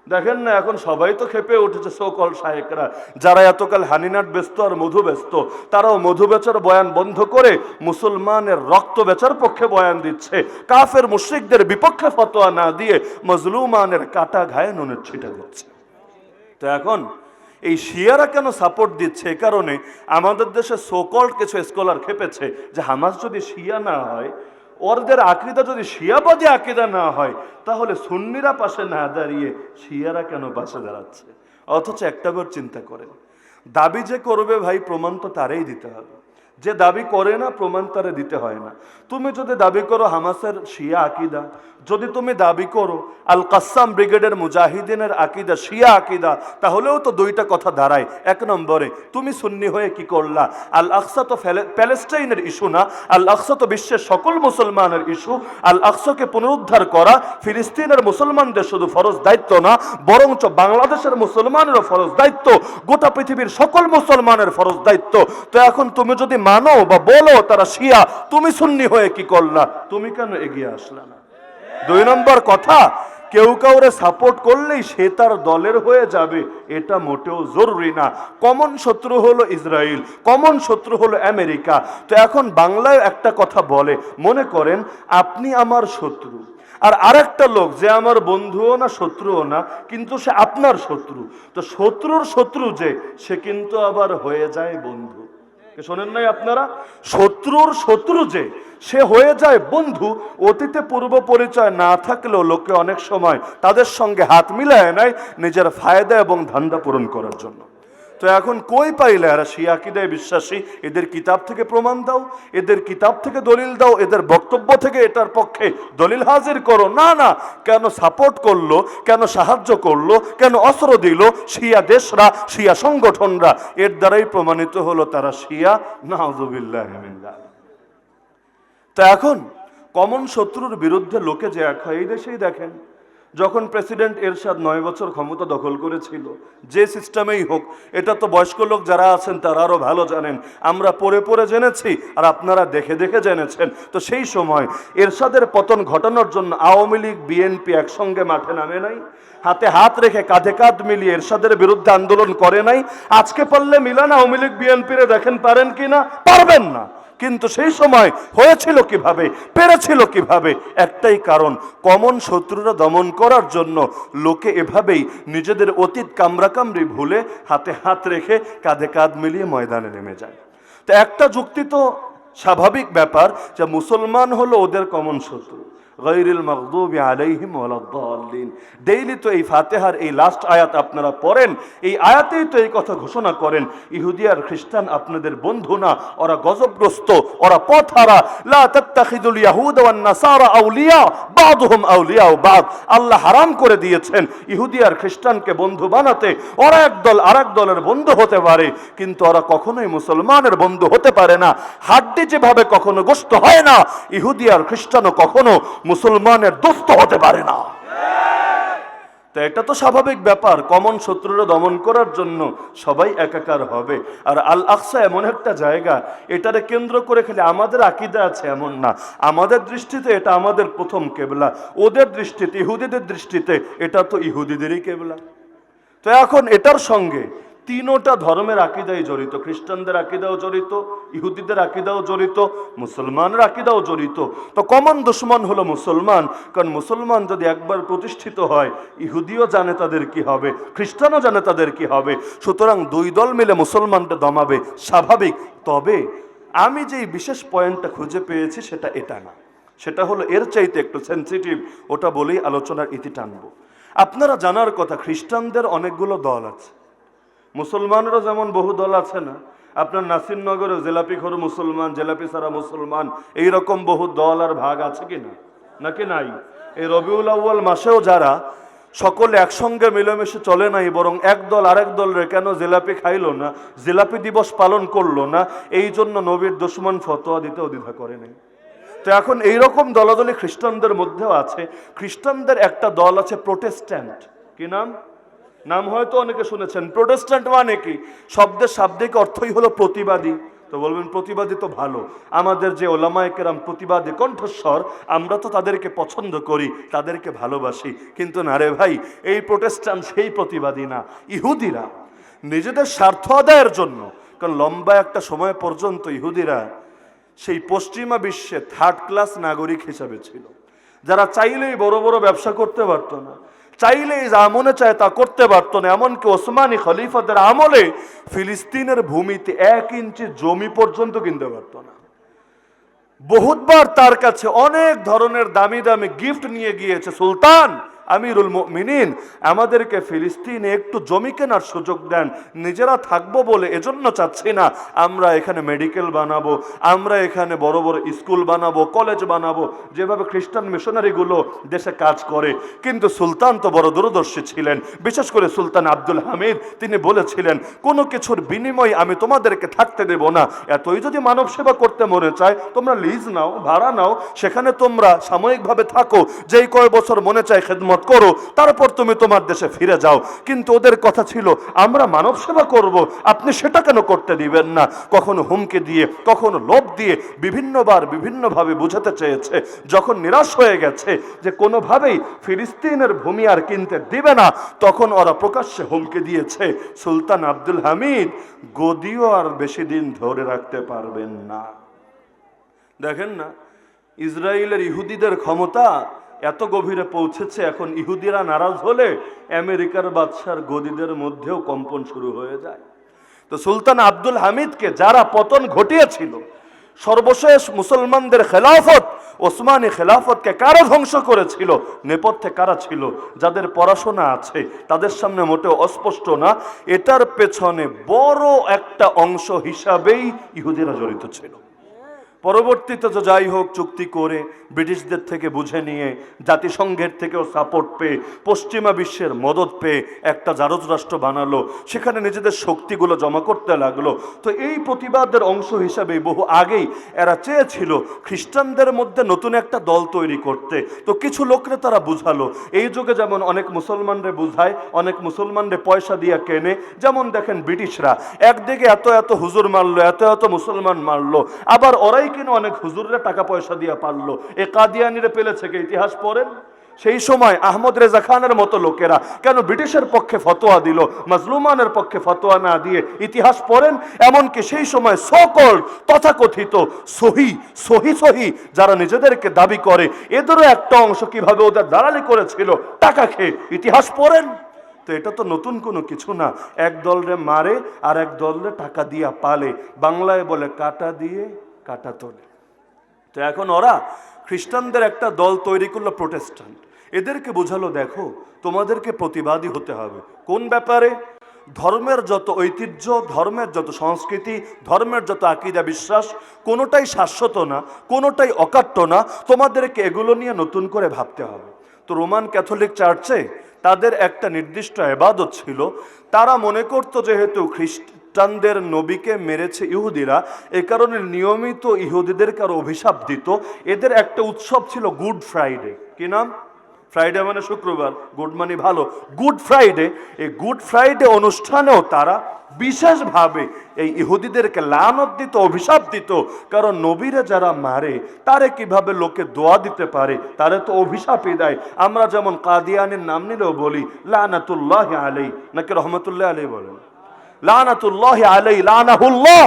দেখেন না, এখন সবাই তো খেপে উঠেছে। সোকল শায়েকরা যারা এতকাল হানিনাট ব্যস্ত আর মধু ব্যস্ত, তারাও মধু বেচার বয়ান বন্ধ করে মুসলমানের রক্ত বেচার পক্ষে বয়ান দিচ্ছে, কাফের মুশরিকদের বিপক্ষে ফতোয়া না দিয়ে মজলুমানের কাটা ঘায়ে নুনের ছিটা দিচ্ছে। তো এখন এই শিয়ারা কেন সাপোর্ট দিচ্ছে? এ কারণে আমাদের দেশে সোকল্ড কিছু স্কলার খেপেছে যে হামাস যদি শিয়া না হয়, ওদের আকীদা যদি শিয়াবাদী আকীদা না হয়, তাহলে সুন্নিরা পাশে না দাঁড়িয়ে শিয়ারা কেন পাশে দাঁড়াচ্ছে? অথচ একটাবার চিন্তা করেন, দাবি যে করবে ভাই প্রমাণ তো তারই দিতে হবে। যে দাবি করে না প্রমাণ তারে দিতে হয় না। তুমি যদি দাবি করো হামাসের শিয়া আকীদা, যদি তুমি দাবি করো আল কাসাম ব্রিগেডের মুজাহিদিনের আকীদা শিয়া আকীদা, তাহলেও তো 2টা কথা দাঁড়ায়। 1 নম্বরে তুমি সুন্নি হয়ে কি করলা? আল আকসা তো প্যালেস্টাইনের ইস্যু না, আল আকসা তো বিশ্বের সকল মুসলমানের ইস্যু। আল আকসাকে পুনরুদ্ধার করা ফিলিস্তিনের মুসলমানদের শুধু ফরজ দায়িত্ব না, বরঞ্চ বাংলাদেশের মুসলমানেরও ফরজ দায়িত্ব, গোটা পৃথিবীর সকল মুসলমানের ফরজ দায়িত্ব। তো এখন তুমি যদি মানো বা বলো তারা শিয়া, তুমি সুন্নি হয়ে কি করলা? তুমি কেন এগিয়ে আসলা না? 2 নম্বর কথা, কেউ কাউরে সাপোর্ট করলেই সে তার দলের হয়ে যাবে, এটা মোটেও জরুরি না। কমন শত্রু হলো ইসরায়েল, কমন শত্রু হলো আমেরিকা। তো এখন বাংলায় একটা কথা বলে, মনে করেন আপনি আমার শত্রু, আর আরেকটা লোক যে আমার বন্ধুও না শত্রুও না, কিন্তু সে আপনার শত্রু। তো শত্রুর শত্রু যে, সে কিন্তু আবার হয়ে যায় বন্ধু। শোনেন নাই আপনারা? শত্রুর শত্রু যে, সে হয়ে যায় বন্ধু। অতীতে পূর্ব পরিচয় না থাকলেও লোকে অনেক সময় তাদের সঙ্গে হাত মিলায় নেয় নিজের ফায়দা এবং ধান্দা পূরণ করার জন্য। তো এখন কই পাইলে এরা শিয়া আকীদায় বিশ্বাসী? এদের কিতাব থেকে প্রমাণ দাও, এদের কিতাব থেকে দলিল দাও, এদের বক্তব্য থেকে এটার পক্ষে দলিল হাজির করো। না না, কেন সাপোর্ট করলো, কেন সাহায্য করলো, কেন অস্ত্র দিল? শিয়া দেশরা, শিয়া সংগঠনরা, এর দ্বারাই প্রমাণিত হলো তারা শিয়া। নাউযুবিল্লাহি মিন যালিক। তা এখন কমন শত্রুর বিরুদ্ধে লোকে যে এক হয়, এই দেশেই দেখেন, যখন প্রেসিডেন্ট এরশাদ 9 বছর ক্ষমতা দখল করেছিল, যে সিস্টেমেই হোক, এটা তো বয়স্ক লোক যারা আছেন তারা আরো ভালো জানেন, আমরা পড়ে পড়ে জেনেছি আর আপনারা দেখে দেখে জেনেছেন। তো সেই সময় এরশাদের পতন ঘটানোর জন্য আওয়ামী লীগ বিএনপি একসঙ্গে মাঠে নামে নাই, হাতে হাত রেখে কাঁধে কাঁধ মিলিয়ে এরশাদের বিরুদ্ধে আন্দোলন করে নাই। আজকে পারলে মিলান আওয়ামী লীগ বিএনপিরে দেখেন পারেন কিনা? পারবেন না। কিন্তু সেই সময় হয়েছিল কিভাবে, পেরেছিল কিভাবে? একটাই কারণ, কমন শত্রুরা দমন করার জন্য লোকে এভাবেই নিজেদের অতীত কামড়াকামড়ি ভুলে হাতে হাত রেখে কাঁধে কাঁধ মিলিয়ে ময়দানে নেমে যায়। তো একটা যুক্তি তো স্বাভাবিক ব্যাপার যে মুসলমান হলো ওদের কমন শত্রু। গায়রিল মাগদুবি আলাইহিম ওয়ালাদ-দাল্লিন। ডেইলি তো এই ফাতিহার এই লাস্ট আয়াত আপনারা পড়েন, এই আয়াতেই তো এই কথা ঘোষণা করেন, ইহুদি আর খ্রিস্টান আপনাদের বন্ধু না, ওরা গজবগ্রস্ত, ওরা পথহারা। লা তাত্তাখিদুল ইয়াহুদ ওয়ান নাসারা আউলিয়া বাদুহুম আউলিয়া বাদ। আল্লাহ হারাম করে দিয়েছেন ইহুদি আর খ্রিস্টানকে বন্ধু বানাতে। ওরা একদল আরেক দলের বন্ধু হতে পারে, কিন্তু ওরা কখনোই মুসলমানের বন্ধু হতে পারে না। হাড্ডি যেভাবে কখনো গোশত হয় না, ইহুদি আর খ্রিস্টানও কখনো মুসলমানের দোস্ত হতে পারে না। তো এটা তো স্বাভাবিক ব্যাপার, কমন শত্রুরা দমন করার জন্য সবাই একাকার হবে। আর আল আকসা এমন একটা জায়গা, এটারে কেন্দ্র করে খালি আমাদের আকীদা আছে এমন না। আমাদের দৃষ্টিতে এটা আমাদের প্রথম কেবলা, ওদের দৃষ্টিতে, ইহুদিদের দৃষ্টিতে এটা তো ইহুদিদেরই কেবলা। তো এখন এটার সঙ্গে তিনোটা ধর্মের আকীদাই জড়িত, খ্রিস্টানদের আকীদাও জড়িত, ইহুদিদের আকীদাও জড়িত, মুসলমানের আকীদাও জড়িত। তো কমন দুশমন হলো মুসলমান, কারণ মুসলমান যদি একবার প্রতিষ্ঠিত হয়, ইহুদিও জানে তাদের কি হবে, খ্রিস্টানও জানে তাদের কি হবে। সুতরাং দুই দল মিলে মুসলমানকে দমাবে, স্বাভাবিক। তবে আমি যেই বিশেষ পয়েন্টটা খুঁজে পেয়েছি সেটা এটা না, সেটা হলো এর চাইতে একটু সেন্সিটিভ, ওটা বলেই আলোচনার ইতি টানবো। আপনারা জানার কথা, খ্রিস্টানদের অনেকগুলো দল আছে, মুসলমানেরও যেমন বহু দল আছে না, আপনার নাসিরনগরে জেলাপিখোর মুসলমান, জেলাপি ছাড়া মুসলমান, এইরকম বহু দল আর ভাগ আছে কি না, নাকি নাই? এই রবিউল আউয়াল মাসেও যারা সকলে একসঙ্গে মিলেমিশে চলে নাই, বরং এক দল আরেক দলরে কেন জিলাপি খাইলো না, জিলাপি দিবস পালন করলো না, এই জন্য নবীর দুশমন ফতোয়া দিতেও দ্বিধা করে নাই। তো এখন এইরকম দলাদলি খ্রিস্টানদের মধ্যেও আছে। খ্রিস্টানদের একটা দল আছে প্রোটেস্ট্যান্ট, কি নাম? নাম হয়তো অনেকে শুনেছেন। প্রোটেস্ট্যান্ট মানে কি? শব্দের শাব্দিক অর্থই হলো প্রতিবাদী। তো বলবেন প্রতিবাদী তো ভালো, আমাদের যে ওলামায়ে কেরাম প্রতিবাদী কণ্ঠস্বর, আমরা তো তাদেরকে পছন্দ করি, তাদেরকে ভালোবাসি। কিন্তু না রে ভাই, এই প্রোটেস্ট্যান্ট সেই প্রতিবাদী না। ইহুদিরা নিজেদের স্বার্থ আদায়ের জন্য, কারণ লম্বা একটা সময় পর্যন্ত ইহুদিরা সেই পশ্চিমা বিশ্বে থার্ড ক্লাস নাগরিক হিসাবে ছিল, যারা চাইলেই বড় বড় ব্যবসা করতে পারতো না, চাইলেই যা মনে চায় তা করতে পারতো না। এমনকি ওসমানী খলিফাদের আমলে ফিলিস্তিনের ভূমিতে 1 ইঞ্চি জমি পর্যন্ত কিনতে পারতো না। বহুতবার তার কাছে অনেক ধরনের দামি দামি গিফট নিয়ে গিয়েছে, সুলতান আমিরুল মুমিনিন আমাদেরকে ফিলিস্তিনে একটু জমি কেনার সুযোগ দেন, নিজেরা থাকবো বলে এজন্য চাচ্ছি না, আমরা এখানে মেডিকেল বানাবো, আমরা এখানে বড় বড় স্কুল বানাবো, কলেজ বানাবো, যেভাবে খ্রিস্টান মিশনারিগুলো দেশে কাজ করে। কিন্তু সুলতান তো বড় দূরদর্শী ছিলেন, বিশেষ করে সুলতান আব্দুল হামিদ, তিনি বলেছিলেন কোনো কিছুর বিনিময়ে আমি তোমাদেরকে থাকতে দেব না, এতই যদি মানব সেবা করতে মনে চায় তোমরা লিজ নাও, ভাড়া নাও, সেখানে তোমরা সাময়িকভাবে থাকো, যেই কয় বছর মনে চায় খেদমত করো, তারপর তুমি তোমার দেশে ফিরে যাও। কিন্তু ওদের কথা ছিল আমরা মানব সেবা করব, আপনি সেটা কেন করতে দিবেন না? কখনো হুমকি দিয়ে, কখনো লোভ দিয়ে, বিভিন্নবার বিভিন্নভাবে বুঝাতে চেয়েছে। যখন নিরাশ হয়ে গেছে যে কোনোভাবেই ফিলিস্তিনের ভূমি আর কিনতে দিবে না, তখন ওরা প্রকাশ্যে হুমকি দিয়েছে সুলতান আব্দুল হামিদ গদিও আর বেশি দিন ধরে রাখতে পারবেন না। দেখেন না, ইসরায়েলের ইহুদিদের ক্ষমতা এত গভীরে পৌঁছেছে, এখন ইহুদিরা নারাজ হলে আমেরিকার বাদশার গদিদের মধ্যেও কম্পন শুরু হয়ে যায়। তো সুলতান আব্দুল হামিদকে যারা পতন ঘটিয়েছিল, সর্বশেষ মুসলমানদের খেলাফত, ওসমানী খেলাফতকে কারা ধ্বংস করেছিল, নেপথ্যে কারা ছিল, যাদের পড়াশোনা আছে তাদের সামনে মোটেও অস্পষ্ট না, এটার পেছনে বড় একটা অংশ হিসাবেই ইহুদিরা জড়িত ছিল। পরবর্তীতে তো যাই হোক চুক্তি করে ব্রিটিশদের থেকে বুঝে নিয়ে, জাতিসংঘের থেকেও সাপোর্ট পেয়ে, পশ্চিমা বিশ্বের মদত পেয়ে একটা জারজ রাষ্ট্র বানালো, সেখানে নিজেদের শক্তিগুলো জমা করতে লাগলো। তো এই প্রতিবাদের অংশ হিসাবে বহু আগেই এরা চেয়েছিল খ্রিস্টানদের মধ্যে নতুন একটা দল তৈরি করতে। তো কিছু লোকরে তারা বুঝালো, এই যুগে যেমন অনেক মুসলমানরে বুঝায়, অনেক মুসলমানরে পয়সা দিয়ে কেনে, যেমন দেখেন ব্রিটিশরা একদিকে এত এত হুজুর মারলো, এত এত মুসলমান মারলো, আবার ওরাই কিনা অনেক হুজুররা টাকা পয়সা দিয়ে পারলো। এ কাদিয়ানিরে পেলেছে কে? ইতিহাস পড়েন। সেই সময় আহমদ রেজা খানের মতো লোকেরা কেন ব্রিটিশের পক্ষে ফতোয়া দিল, মাজলুমানের পক্ষে ফতোয়া না দিয়ে? ইতিহাস পড়েন। এমনকি সেই সময় সকল তথাকথিত সহি সহি সহি যারা নিজেদেরকে দাবি করে, এদেরও একটা অংশ কিভাবে ওদের দালালি করেছিল টাকা খেয়ে, ইতিহাস পড়েন। তো এটা তো নতুন কোনো কিছু না, এক দলরে মারে আর এক দলরে টাকা দিয়া পালে, বাংলায় বলে কাটা দিয়ে কাটা তোলে। তো এখন ওরা খ্রিস্টানদের একটা দল তৈরি করলো প্রোটেস্ট্যান্ট, এদেরকে বোঝালো দেখো তোমাদেরকে প্রতিবাদী হতে হবে। কোন ব্যাপারে? ধর্মের যত ঐতিহ্য, ধর্মের যত সংস্কৃতি, ধর্মের যত আকীদা বিশ্বাস, কোনোটাই শাশ্বত না, কোনোটাই অকাট্য না, তোমাদেরকে এগুলো নিয়ে নতুন করে ভাবতে হবে। তো রোমান ক্যাথলিক চার্চে তাদের একটা নির্দিষ্ট ইবাদত ছিল, তারা মনে করতো যেহেতু খ্রিস্টানদের নবীকে মেরেছে ইহুদিরা, এই কারণে নিয়মিত ইহুদিদেরকে আরো অভিশাপ দিত। এদের একটা উৎসব ছিল গুড ফ্রাইডে, কি নাম? ফ্রাইডে মানে শুক্রবার, গুড মানে ভালো, গুড ফ্রাইডে। এই গুড ফ্রাইডে অনুষ্ঠানেও তারা বিশেষভাবে এই ইহুদিদেরকে লানত দিত, অভিশাপ দিত। কারণ নবীরা যারা মারে তারে কিভাবে লোকে দোয়া দিতে পারে, তারে তো অভিশাপই দেয়। আমরা যেমন কাদিয়ানের নাম নিলেও বলি লানাতুল্লাহ আলাই, নাকি রহমতুল্লাহ আলাই বলেন? লানাতুল্লাহ আলাই, লানাহুল্লাহ,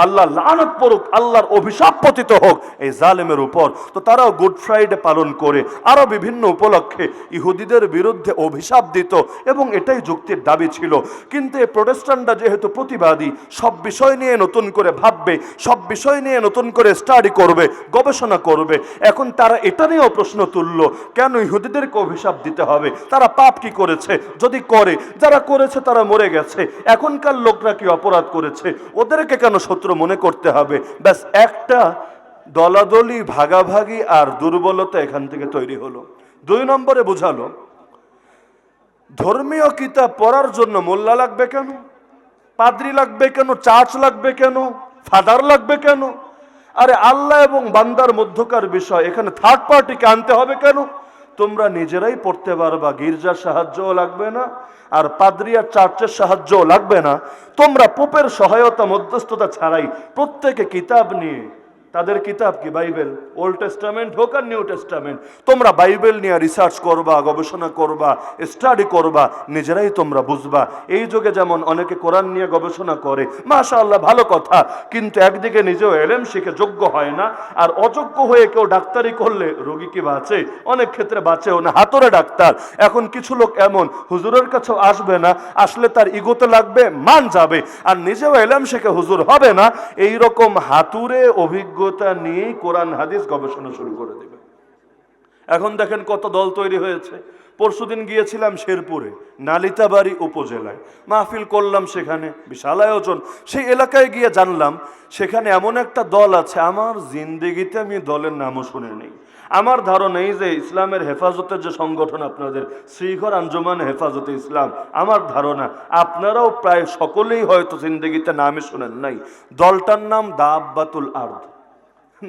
আল্লাহ লানত পড়ুক, আল্লাহর অভিশাপ পতিত হোক এই জালেমের উপর। তো তারাও গুড ফ্রাইডে পালন করে আরো বিভিন্ন উপলক্ষে ইহুদিদের বিরুদ্ধে অভিশাপ দিত, এবং এটাই যুক্তির দাবি ছিল। কিন্তু এই প্রোটেস্ট্যান্টরা যেহেতু প্রতিবাদী, সব বিষয় নিয়ে নতুন করে ভাববে, সব বিষয় নিয়ে নতুন করে স্টাডি করবে, গবেষণা করবে। এখন তারা এটা নিয়েও প্রশ্ন তুললো, কেন ইহুদিদেরকে অভিশাপ দিতে হবে? তারা পাপ কি করেছে? যদি করে, যারা করেছে তারা মরে গেছে, এখনকার লোকরা কি অপরাধ করেছে? ওদেরকে কেন শত্রু মনে করতে হবে? ব্যাস একটা দলাদলি, ভাগাভাগি আর দুর্বলতা এখান থেকে তৈরি হলো। 2 নম্বরে বোঝালো, ধর্মীয় কিতাব পড়ার জন্য মোল্লা লাগবে কেন? পাদ্রী লাগবে কেন? চার্চ লাগবে কেন? ফাদার লাগবে কেন? আরে আল্লাহ এবং বান্দার মধ্যকার বিষয়, এখানে থার্ড পার্টিকে আনতে হবে কেন? তোমরা নিজেরাই পড়তে পারবা, গির্জার সাহায্যও লাগবে না, আর পাদ্রী আর চার্চের সাহায্যও লাগবে না। তোমরা পোপের সহায়তা, মধ্যস্থতা ছাড়াই প্রত্যেকে কিতাব নিয়ে, তাদের কিতাব কি বাইবেল, ওল্ড টেস্টামেন্ট হোক আর নিউ টেস্টামেন্ট, তোমরা বাইবেল নিয়ে রিসার্চ করবা, গবেষণা করবা, স্টাডি করবা, নিজেরাই তোমরা বুঝবা। এই যুগে যেমন অনেকে কোরআন নিয়ে গবেষণা করে, মাশাআল্লাহ ভালো কথা, কিন্তু একদিকে নিজেও এলেম শিখে যোগ্য হয় না, আর অযোগ্য হয়ে কেউ ডাক্তারি করলে রোগী কি বাঁচে? অনেক ক্ষেত্রে বাঁচেও না, হাতুড়ে ডাক্তার। এখন কিছু লোক এমন হুজুরের কাছেও আসবে না, আসলে তার ইগোতে লাগবে, মান যাবে, আর নিজেও এলেম শিখে হুজুর হবে না। এইরকম হাতুড়ে অভিজ্ঞতা নিয়েই কোরআন হাদিস গবেষণা শুরু করে দেবে। এখন দেখেন কত দল তৈরি হয়েছে। পরশুদিন গিয়েছিলাম শেরপুরে, নালিতাবাড়ি উপজেলায়, মাহফিল করলাম, সেখানে বিশাল আয়োজন। সেই এলাকায় গিয়ে জানলাম সেখানে এমন একটা দল আছে, আমার জিন্দেগিতে আমি দলের নামও শুনে নেই। আমার ধারণা এই যে ইসলামের হেফাজতের যে সংগঠন আপনাদের, শ্রীঘর আঞ্জুমান হেফাজতে ইসলাম, আমার ধারণা আপনারাও প্রায় সকলেই হয়তো জিন্দেগিতে নামই শুনেন নাই। দলটার নাম দাব্বাতুল আরদ।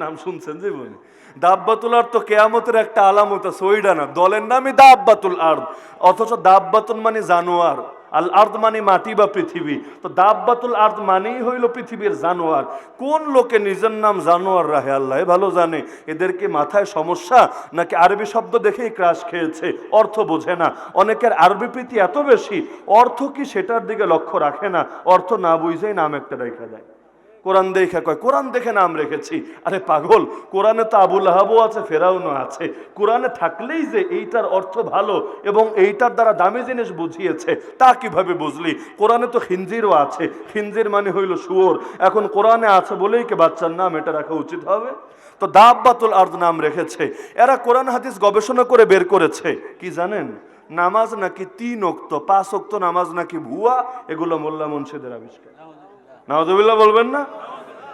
নাম শুনছেন জীবনে? দাব্বাতুল আরদ তো কেয়ামতের একটা আলামত আছে, ওইটা না, দলের নামই দাব্বাতুল আরদ। অথচ দাব্বাতুল মানে জানোয়ার, আল আরদ মানে মাটি বা পৃথিবী। তো দাব্বাতুল আরদ মানেই হইল পৃথিবীর জানোয়ার। কোন লোকে নিজের নাম জানোয়ার রাহে আল্লাহ ভালো জানে। এদেরকে মাথায় সমস্যা, নাকি আরবি শব্দ দেখেই ক্রাশ খেয়েছে, অর্থ বোঝে না। অনেকের আরবি প্রীতি এত বেশি, অর্থ কি সেটার দিকে লক্ষ্য রাখে না, অর্থ না বুঝেই নাম একটা রেখে দেয়। কোরআন দেখে কয় কোরআন দেখে নাম রেখেছি। আরে পাগল, কোরআনে তো আবুল আহাবও আছে, ফেরাউনও আছে। কোরআনে থাকলেই যে এইটার অর্থ ভালো এবং এইটার দ্বারা দামি জিনিস বুঝিয়েছে তা কিভাবে বুঝলি? কোরআনে তো খিনজিরও আছে, খিনজির মানে হইল শুয়োর। এখন কোরআনে আছে বলেই কি বাচ্চার নাম এটা রাখা উচিত হবে? তো দাব্বাতুল আরদ নাম রেখেছে। এরা কোরআন হাদিস গবেষণা করে বের করেছে কি জানেন? নামাজ নাকি 3 ওয়াক্ত, 5 ওয়াক্ত নামাজ নাকি ভুয়া। এগুলো মোল্লা মুন্সিদের আবিষ্কার। নাউযুবিল্লাহ বলবেন না?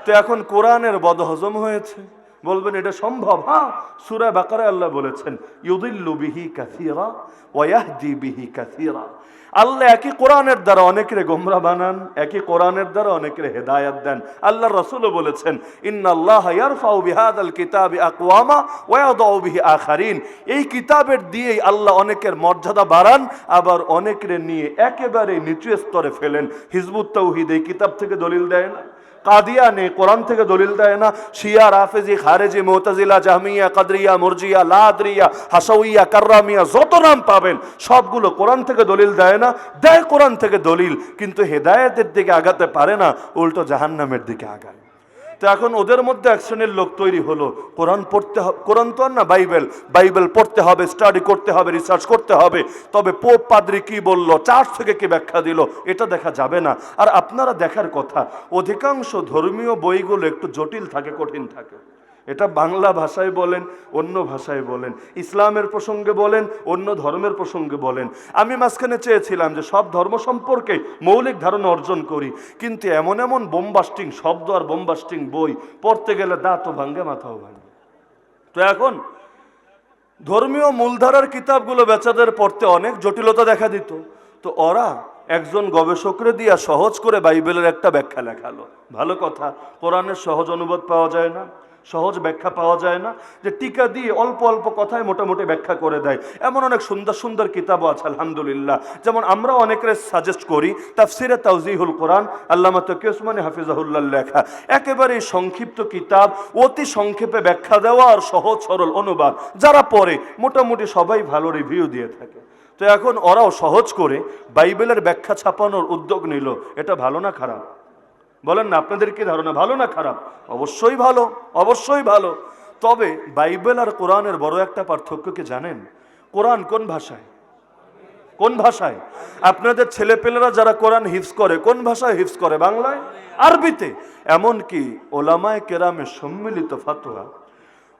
তো এখন কোরআনের বদহজম হয়েছে, বলবেন এটা সম্ভব? হ্যাঁ, সূরা বাকারায় আল্লাহ বলেছেন ইউদিল্লু বিহি কাসীরা ওয়া ইয়াহদি বিহি কাসীরা। আল্লাহ একই কোরআনের দ্বারা অনেকের গোমরা বানান, একই কোরআনের দ্বারা অনেকের হেদায়েত দেন। আল্লাহর রাসূলও বলেছেন ইন্নাল্লাহা ইয়ারফাউ বিহাদাল কিতাবি আকওয়ামা ওয়া ইয়াদাউ বিহি আখারিন। এই কিতাবের দিয়েই আল্লাহ অনেকের মর্যাদা বাড়ান, আবার অনেকের নিয়ে একেবারে নিচু স্তরে ফেলেন। হিজবুত তাওহীদ এই কিতাব থেকে দলিল দেয় না, কাদিয়ানে কোরআন থেকে দলিল দেয় না, শিয়া, রাফেজি, খারেজি, মুতাজিলা, জাহমিয়া, কাদরিয়া, মুরজিয়া, লাদরিয়া, হাসাউইয়া, কাররামিয়া, যত নাম পাবেন সবগুলো কোরআন থেকে দলিল দেয় না। দেয় কোরআন থেকে দলিল, কিন্তু হেদায়েতের দিকে আগাতে পারে না, উল্টো জাহান্নামের দিকে আগায়। তো এখন ওদের মধ্যে এক শ্রেণীর লোক তৈরি হলো, কোরআন পড়তে হবে, কোরআন তো আর না বাইবেল, বাইবেল পড়তে হবে, স্টাডি করতে হবে, রিসার্চ করতে হবে। তবে পোপ পাদ্রী কি বলল, চার্চ থেকে কি ব্যাখ্যা দিল, এটা দেখা যাবে না। আর আপনারা দেখার কথা, অধিকাংশ ধর্মীয় বইগুলো একটু জটিল থাকে, কঠিন থাকে। এটা বাংলা ভাষায় বলেন, অন্য ভাষায় বলেন, ইসলামের প্রসঙ্গে বলেন, অন্য ধর্মের প্রসঙ্গে বলেন। আমি মাঝখানে চেয়েছিলাম যে সব ধর্ম সম্পর্কে মৌলিক ধারণা অর্জন করি, কিন্তু এমন এমন বোমবাস্টিং শব্দ আর বোমবাস্টিং বই পড়তে গেলে দাঁতও ভাঙ্গে, মাথাও ভাঙ্গে। তো এখন ধর্মীয় মূলধারার কিতাবগুলো বেচাদের পড়তে অনেক জটিলতা দেখা দিত। তো ওরা একজন গবেষকরে দিয়া সহজ করে বাইবেলের একটা ব্যাখ্যা লেখালো। ভালো কথা, কোরআনের সহজ অনুবাদ পাওয়া যায় না, সহজ ব্যাখ্যা পাওয়া যায় না, যে টিকা দিয়ে অল্প অল্প কথায় মোটামুটি ব্যাখ্যা করে দেয়। এমন অনেক সুন্দর সুন্দর কিতাবও আছে আলহামদুলিল্লাহ। যেমন আমরা অনেকের সাজেস্ট করি তাফসিরে তাওজিহুল কোরআন, আল্লামা তকি ওসমানী হাফিজাহুল্লাহ লেখা একেবারে সংক্ষিপ্ত কিতাব, অতি সংক্ষেপে ব্যাখ্যা দেওয়া আর সহজ সরল অনুবাদ। যারা পড়ে মোটামুটি সবাই ভালো রিভিউ দিয়ে থাকে। তো এখন ওরাও সহজ করে বাইবেলের ব্যাখ্যা ছাপানোর উদ্যোগ নিল। এটা ভালো না খারাপ? বলেন না, আপনাদের কি ধারণা, ভালো না খারাপ? অবশ্যই ভালো, অবশ্যই ভালো। তবে বাইবেল আর কোরআনের বড় একটা পার্থক্য কি জানেন? কোরআন কোন ভাষায়? কোন ভাষায়? আপনাদের ছেলেপেলেরা যারা কোরআন হিফজ করে কোন ভাষায় হিফজ করে? বাংলায়, আরবিতে। এমনকি ওলামায়ে কেরামের সম্মিলিত ফাতোয়া,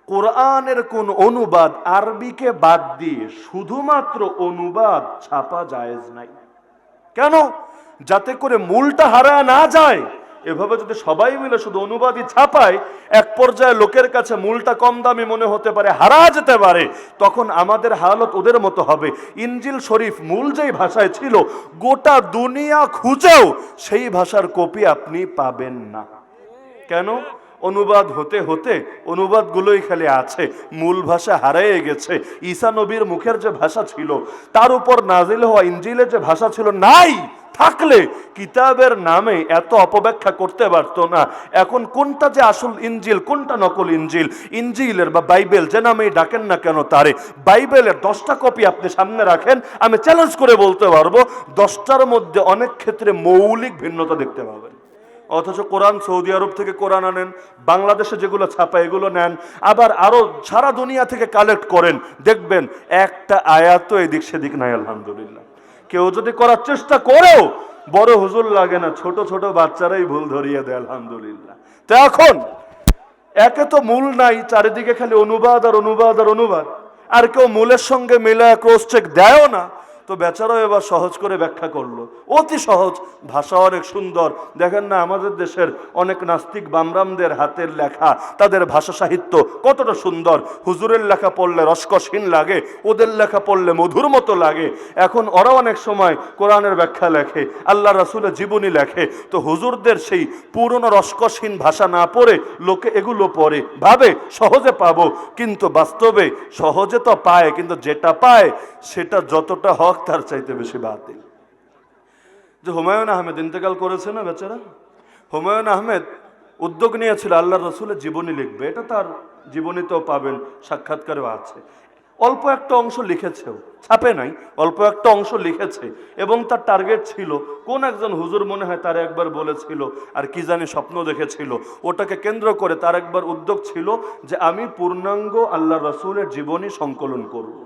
কোরআনের কোন অনুবাদ আরবিকে বাদ দিয়ে শুধুমাত্র অনুবাদ ছাপা জায়েজ নাই। কেন? যাতে করে মূলটা হারায় না যায়। এভাবে যদি সবাই মিলে শুধু অনুবাদই ছাপায়, এক পর্যায়ে লোকের কাছে মূলটা কম দামি মনে হতে পারে, হারা যেতে পারে। তখন আমাদের হালত ওদের মতো হবে। ইনজিল শরীফ মূল যেই ভাষায় ছিল, গোটা দুনিয়া খুঁজেও সেই ভাষার কপি আপনি পাবেন না। কেন? অনুবাদ হতে হতে অনুবাদগুলোই খালি আছে, মূল ভাষা হারিয়ে গেছে। ঈসা নবীর মুখের যে ভাষা ছিল, তার উপর নাজিল হওয়া ইনজিলের যে ভাষা ছিল, নাই। থাকলে কিতাবের নামে এত অপব্যাখ্যা করতে পারতো না। এখন কোনটা যে আসল ইনজিল, কোনটা নকল ইনজিল, ইনজিলের বা বাইবেল যে নামেই ডাকেন না কেন তারে, বাইবেলের 10টা কপি আপনি সামনে রাখেন, আমি চ্যালেঞ্জ করে বলতে পারবো 10টার মধ্যে অনেক ক্ষেত্রে মৌলিক ভিন্নতা দেখতে পাবেন। অথচ কোরআন সৌদি আরব থেকে কোরআন আনেন, বাংলাদেশে যেগুলো ছাপা এগুলো নেন, আবার আরো সারা দুনিয়া থেকে কালেক্ট করেন, দেখবেন একটা আয়াতও এদিক সেদিক নাই আলহামদুলিল্লাহ। কেউ যদি করার চেষ্টা করেও বড় হুজুর লাগে না, ছোট ছোট বাচ্চারাই ভুল ধরিয়ে দেয় আলহামদুলিল্লাহ। তো এখন একে তো মূল নাই, চারিদিকে খালি অনুবাদ আর অনুবাদ আর অনুবাদ, আর কেউ মূলের সঙ্গে মিলায় ক্রস চেক দেয়ও না। তো বেচারাও এবার সহজ করে ব্যাখ্যা করলো, অতি সহজ ভাষা, অনেক সুন্দর। দেখেন না আমাদের দেশের অনেক নাস্তিক বামরামদের হাতের লেখা, তাদের ভাষা সাহিত্য কতটা সুন্দর। হুজুরের লেখা পড়লে রসকসহীন লাগে, ওদের লেখা পড়লে মধুর মতো লাগে। এখন ওরা অনেক সময় কোরআনের ব্যাখ্যা লেখে, আল্লাহ রাসূলের জীবনী লেখে। তো হুজুরদের সেই পুরনো রসকসহীন ভাষা না পড়ে লোকে এগুলো পড়ে, ভাবে সহজে পাবো, কিন্তু বাস্তবে সহজে তো পায়, কিন্তু যেটা পায় সেটা যতটা হক তার চাইতে বেশি বাতিল। যে হুমায়ুন আহমেদ ইন্তেকাল করেছে না বেচারা, হুমায়ুন আহমেদ উদ্যোগ নিয়েছিল আল্লাহ রসুলের জীবনী লিখবে। এটা তার জীবনীতেও পাবেন, সাক্ষাৎকারেও আছে। অল্প একটা অংশ লিখেছেও, ছাপে নাই, অল্প একটা অংশ লিখেছে। এবং তার টার্গেট ছিল, কোন একজন হুজুর মনে হয় তার একবার বলেছিল, আর কি জানি স্বপ্ন দেখেছিল, ওটাকে কেন্দ্র করে তার একবার উদ্যোগ ছিল যে আমি পূর্ণাঙ্গ আল্লাহ রসুলের জীবনী সংকলন করব।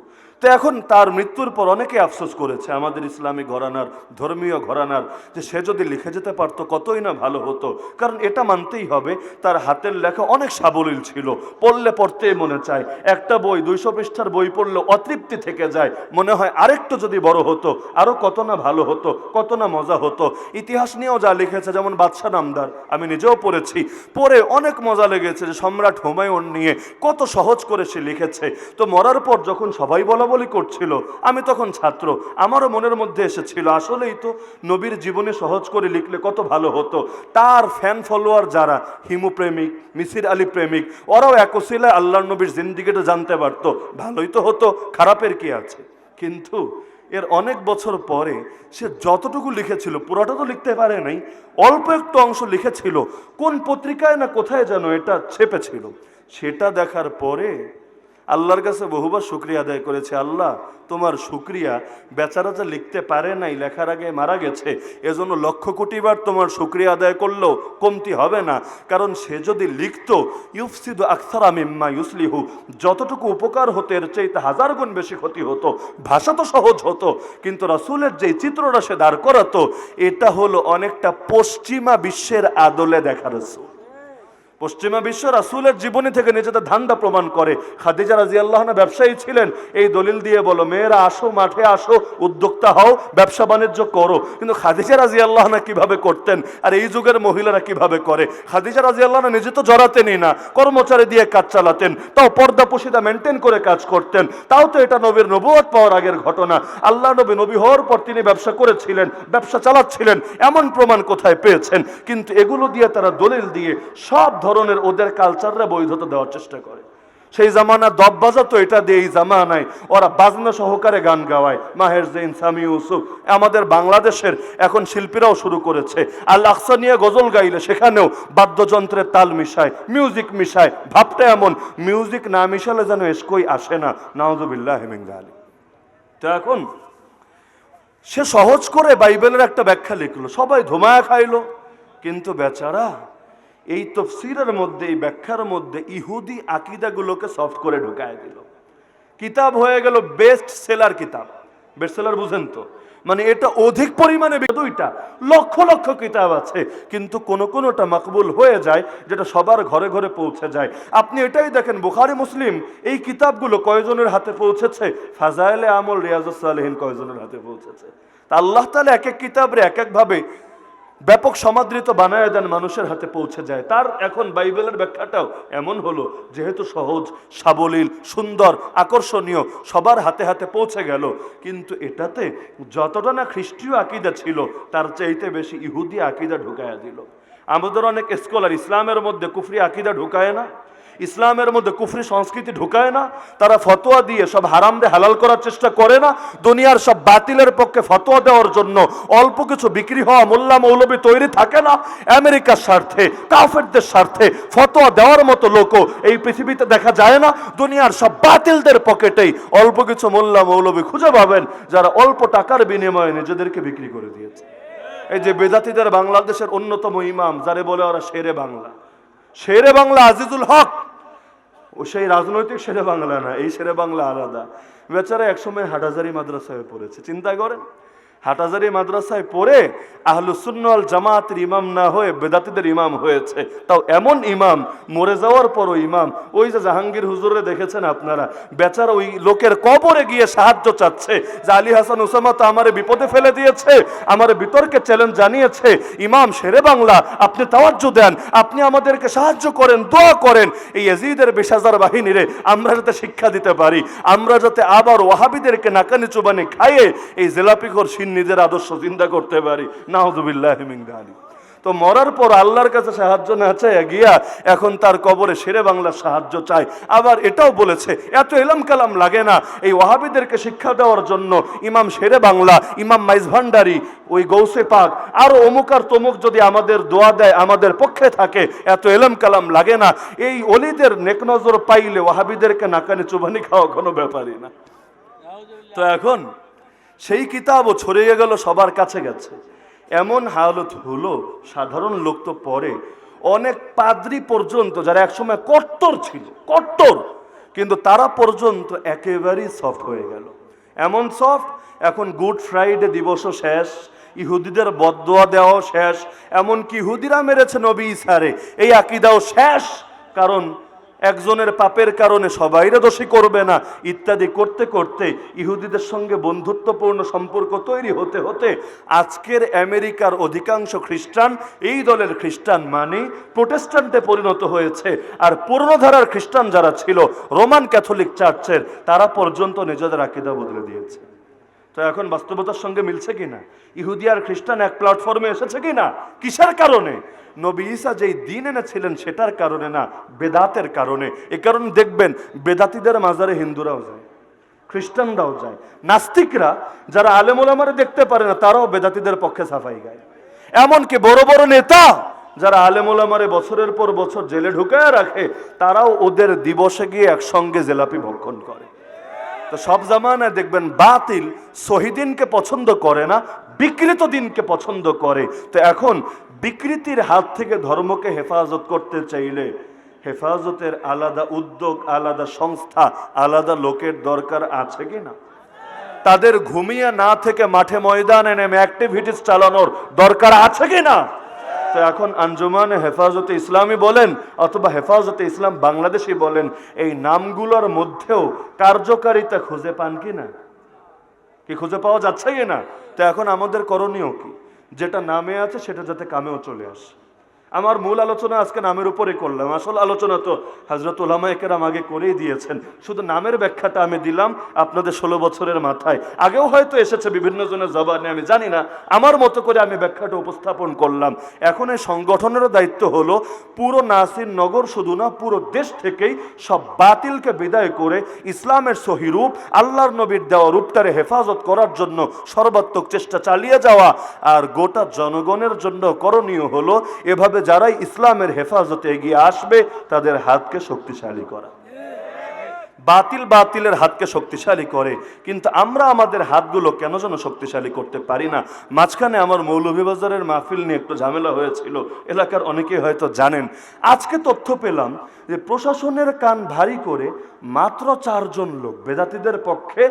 তো এখন তার মৃত্যুর পর অনেকে আফসোস করেছে আমাদের ইসলামী ঘরানার, ধর্মীয় ঘরানার, যে সে যদি লিখে যেতে পারতো কতই না ভালো হতো। কারণ এটা মানতেই হবে, তার হাতের লেখা অনেক সাবলীল ছিল, পড়লে পড়তেই মনে চায়। একটা বই 200 পৃষ্ঠার বই পড়লে অতৃপ্তি থেকে যায়, মনে হয় আরেকটু যদি বড় হতো আরো কত না ভালো হতো, কত না মজা হতো। ইতিহাস নিয়েও যা লিখেছে, যেমন বাদশাহ নামদার, আমি নিজেও পড়েছি, পড়ে অনেক মজা লেগেছে যে সম্রাট হুমায়ুন নিয়ে কত সহজ করে সে লিখেছে। তো মরার পর যখন সবাই বলা বলি করছিল, আমি তখন ছাত্র, আমারও মনের মধ্যে এসেছিল আসলেই তো নবীর জীবনে সহজ করে লিখলে কত ভালো হতো। তার ফ্যান ফলোয়ার যারা হিমু প্রেমিক, মিসির আলী প্রেমিক, ওরাও একসিলায় আল্লাহর নবীর জিন্দিগিটা জানতে পারতো, ভালোই তো হতো, খারাপের কি আছে। কিন্তু এর অনেক বছর পরে সে যতটুকু লিখেছিল পুরোটা তো লিখতে পারে নাই, অল্প একটু অংশ লিখেছিল, কোন পত্রিকায় না কোথায় যেন এটা ছেপেছিল। সেটা দেখার পরে আল্লাহর কাছে বহুবার শুকরিয়া আদায় করেছে, আল্লাহ তোমার শুকরিয়া, বেচারা যা লিখতে পারে নাই, লেখার আগে মারা গেছে, এজন্য লক্ষ কোটিবার তোমার শুকরিয়া আদায় করলেও কমতি হবে না। কারণ সে যদি লিখতো ইউফসিদু আকসারা মিম্মা ইউসলিহু, যতটুকু উপকার হতো এর চাইতে 1000 গুণ বেশি ক্ষতি হতো। ভাষা তো সহজ হতো, কিন্তু রাসূলের যে চিত্রটা সে দাঁড় করাতো, এটা হলো অনেকটা পশ্চিমা বিশ্বের আদলে দেখা রাসূল। পশ্চিমা বিশ্ব রাসূলের জীবনী থেকে নিজেদের ধান্দা প্রমাণ করে। খাদিজা রাদিয়াল্লাহু আনহা ব্যবসায়ী ছিলেন, এই দলিল দিয়ে বলো মেয়েরা আসো, মাঠে আসো, উদ্যোক্তা হও, ব্যবসা বাণিজ্য করো। কিন্তু খাদিজা রাদিয়াল্লাহু আনহা কিভাবে করতেন আর এই যুগের মহিলারা কিভাবে করে? খাদিজা রাদিয়াল্লাহু আনহা নিজে তো জড়াতেনই না, কর্মচারী দিয়ে কাজ চালাতেন, তাও পর্দা পশিদা মেনটেন করে কাজ করতেন। তাও তো এটা নবীর নবুয়ত পাওয়ার আগের ঘটনা। আল্লাহ নবী নবী হওয়ার পর তিনি ব্যবসা করেছিলেন, ব্যবসা চালাচ্ছিলেন, এমন প্রমাণ কোথায় পেয়েছেন? কিন্তু এগুলো দিয়ে তারা দলিল দিয়ে সব ধরনের ওদের কালচাররা বৈধতা দেওয়ার চেষ্টা করে। সেই জামানা দব বাজাতো, এটা দিয়ে এই জামানায় ওরা বাজনা সহকারে গান গাওয়ায়। মাহের জৈন, সামি ইউসুফ, আমাদের বাংলাদেশের এখন শিল্পীরাও শুরু করেছে। আল আকসা নিয়ে গজল গাইলে সেখানেও বাদ্যযন্ত্রের তাল মিশায়, মিউজিক মিশায়। ভাবটা এমন, মিউজিক না মিশালে যেন এসকই আসে না। নাউজুবিল্লাহ মিন যালিক। তো এখন সে সহজ করে বাইবেলের একটা ব্যাখ্যা লিখলো, সবাই ধুমায়া খাইলো, কিন্তু বেচারা এই তফসিরের মধ্যে, এই ব্যাখ্যার মধ্যে ইহুদি আকীদাগুলোকে সফট করে ঢুকায় দিল। কিতাব হয়ে গেল বেস্ট সেলার কিতাব। বেস্ট সেলার বুঝেন তো, মানে এটা অধিক পরিমাণে, দুইটা লক্ষ লক্ষ কিতাব আছে, কিন্তু কোনোটা মাকবুল হয়ে যায়, যেটা সবার ঘরে ঘরে পৌঁছে যায়। আপনি এটাই দেখেন, বুখারী মুসলিম এই কিতাবগুলো কয়জনের হাতে পৌঁছেছে? ফাজাইলে আমল, রিয়াজুস সালিহিন কয়জনের হাতে পৌঁছেছে? তা আল্লাহ তাআলা এক এক কিতাবরে এক এক ভাবে ব্যাপক সমাদৃত বানায় দেন, মানুষের হাতে পৌঁছে যায়। তার এখন বাইবেলের ব্যাখ্যাটাও এমন হলো, যেহেতু সহজ, সাবলীল, সুন্দর, আকর্ষণীয়, সবার হাতে হাতে পৌঁছে গেল, কিন্তু এটাতে যতটা না খ্রিস্টীয় আকীদা ছিল, তার চাইতে বেশি ইহুদি আকীদা ঢুকায়া দিল। আমাদের অনেক স্কলার ইসলামের মধ্যে কুফরি আকীদা ঢুকায় না, ইসলামের মধ্যে কুফরি সংস্কৃতি ঢুকায় না, তারা ফতোয়া দিয়ে সব হারামদের হালাল করার চেষ্টা করে না, দুনিয়ার সব বাতিলের পক্ষে ফতোয়া দেওয়ার জন্য অল্প কিছু বিক্রি হওয়া মোল্লা মৌলবী তৈরি থাকে না, আমেরিকার স্বার্থে, কাফেরদের স্বার্থে ফতোয়া দেওয়ার মতো লোকও এই পৃথিবীতে দেখা যায় না। দুনিয়ার সব বাতিলদের পকেটেই অল্প কিছু মোল্লা মৌলবী খুঁজে পাবেন, যারা অল্প টাকার বিনিময়ে নিজেদেরকে বিক্রি করে দিয়েছে। এই যে বেদাতীদের বাংলাদেশের অন্যতম ইমাম, যারে বলে ওরা শেরে বাংলা, শেরে বাংলা আজিজুল হক, ও সেই রাজনৈতিক শেরে বাংলা না, এই শেরে বাংলা আলাদা। বেচারা একসময় হাটহাজারী মাদ্রাসায় পড়েছে, চিন্তা করেন, হাটহাজারী মাদ্রাসায় পড়ে আহলুস সুন্নাহ ওয়াল জামাতের ইমাম না হয়ে বেদাতীদের ইমাম হয়েছে। তাও এমন ইমাম, মরে যাওয়ার পরও ইমাম। ওই যে জাহাঙ্গীর হুজুরে দেখেছেন আপনারা, বেচারা ওই লোকের কবরে গিয়ে সাহায্য চাচ্ছে যে আলী হাসান ওসামা তো আমারে বিপদে ফেলে দিয়েছে, আমারে বিতর্কে চ্যালেঞ্জ জানিয়েছে, ইমাম শেরে বাংলা, আপনি তাওয়াজ্জু দেন, আপনি আমাদেরকে সাহায্য করেন, দোয়া করেন, এই ইয়াজিদের 20,000 বাহিনীরে আমরা যাতে শিক্ষা দিতে পারি, আমরা যাতে আবার ওয়াহাবিদেরকে নাকানি চুবানি খাইয়ে এই জেলাপিখোর নিজের আদর্শ চিন্তা করতে পারি। নাউযুবিল্লাহি মিন যালিক। তো মরার পর আল্লাহর কাছে সাহায্য না চায় গিয়া এখন তার কবরে শেরে বাংলার সাহায্য চায়। আবার এটাও বলেছে, এত এলাম কালাম লাগে না এই ওয়াহাবিদেরকে শিক্ষা দেওয়ার জন্য। ইমাম শেরে বাংলা, ইমাম মাইজ ভান্ডারী, ওই গৌসে পাক, আরো অমুক আর তমুক যদি আমাদের দোয়া দেয়, আমাদের পক্ষে থাকে, এত এলাম কালাম লাগে না। এই অলিদের নেক নজর পাইলে ওয়াহাবিদেরকে নাকানি চুবানি খাওয়া কোনো ব্যাপারই না। তো এখন সেই কিতাবও ছড়িয়ে গেল, সবার কাছে গেছে। এমন হালত হলো, সাধারণ লোক তো পড়ে, অনেক পাদ্রী পর্যন্ত যারা একসময় কট্টর ছিল, কট্টর, কিন্তু তারা পর্যন্ত একেবারেই সফট হয়ে গেল। এমন সফট, এখন গুড ফ্রাইডে দিবসও শেষ, ইহুদিদের বদদোয়া দেওয়াও শেষ, এমনকি ইহুদিরা মেরেছে নবী ঈসারে, এই আকীদাও শেষ। কারণ একজনের পাপের কারণে সবাইরা দোষী করবে না, ইত্যাদি করতে করতে ইহুদিদের সঙ্গে বন্ধুত্বপূর্ণ সম্পর্ক তৈরি হতে হতে আজকের আমেরিকার অধিকাংশ খ্রিস্টান এই দলের খ্রিস্টান মানে প্রোটেস্ট্যান্টে পরিণত হয়েছে। আর পুরনো ধারার খ্রিস্টান যারা ছিল রোমান ক্যাথলিক চার্চের, তারা পর্যন্ত নিজেদের আকীদা বদলে দিয়েছে। তো এখন বাস্তবতার সঙ্গে মিলছে কিনা? ইহুদি আর খ্রিস্টান এক প্ল্যাটফর্মে এসেছে কিনা? কিসের কারণে? নবী ঈসা যেই দিন এনেছিলেন সেটার কারণে না, বেদাতের কারণে। এ কারণে দেখবেন বেদাতীদের মাজারে হিন্দুরাও যায়, খ্রিস্টানরাও যায়, নাস্তিকরা যারা আলেম ওলামারে দেখতে পারে না তারাও বেদাতীদের পক্ষে সাফাই গায়। এমনকি বড় বড় নেতা যারা আলেম ওলামারে বছরের পর বছর জেলে ঢুকায় রাখে, তারাও ওদের দিবসে গিয়ে একসঙ্গে জেলাপি ভক্ষণ করে। তো সব জামানায় দেখবেন বাতিল শহীদিনকে পছন্দ করে না, বিকৃত দিনকে পছন্দ করে। তো এখন বিকৃতির হাত থেকে ধর্মকে হেফাজত করতে চাইলে হেফাজতের আলাদা উদ্যোগ, আলাদা সংস্থা, আলাদা লোকের দরকার আছে কি না? তাদের ঘুমিয়ে না থেকে মাঠে ময়দানে নেমে অ্যাক্টিভিটিস চালানোর দরকার আছে কি না? তো এখন আঞ্জুমানে হেফাজতে ইসলামী বলেন অথবা হেফাজতে ইসলাম বাংলাদেশি বলেন, এই নামগুলোর মধ্যেও কার্যকারিতা খুঁজে পান কি না? কি খুঁজে পাওয়া যাচ্ছে কি না? তো এখন আমাদের করণীয় কি? যেটা নামে আছে সেটা যাতে কামেও চলে আসে। আমার মূল আলোচনা আজকে নামের উপরে করলাম, আসল আলোচনা তো হযরত উলামায়ে কেরাম আগে করেই দিয়েছেন, শুধু নামের ব্যাখ্যাটা আমি দিলাম আপনাদের 16 বছরের মাথায়। আগেও হয়তো এসেছে বিভিন্ন জনের জবানে, আমি জানি না, আমার মতো করে আমি ব্যাখ্যাটা উপস্থাপন করলাম। এখন এই সংগঠনেরও দায়িত্ব হলো পুরো নাসির নগর শুধু না, পুরো দেশ থেকেই সব বাতিলকে বিদায় করে ইসলামের সহি রূপ, আল্লাহর নবীর দেওয়া রূপটারে হেফাজত করার জন্য সর্বাত্মক চেষ্টা চালিয়ে যাওয়া। আর গোটা জনগণের জন্য করণীয় হলো এভাবে যারাই ইসলামের হেফাজতে এগিয়ে আসবে তাদের হাতকে শক্তিশালী করা। বাতিলের হাতকে শক্তিশালী করে, কিন্তু আমরা আমাদের হাতগুলো কেন যেন শক্তিশালী করতে পারি না। মাঝখানে আমার মৌলভীবাজারের মাহফিল নিয়ে একটু ঝামেলা হয়েছিল, এলাকার অনেকেই হয়তো জানেন। আজকে তথ্য পেলাম যে প্রশাসনের কান ভারী করে মাত্র 4 জন লোক, বেদাতীদের পক্ষে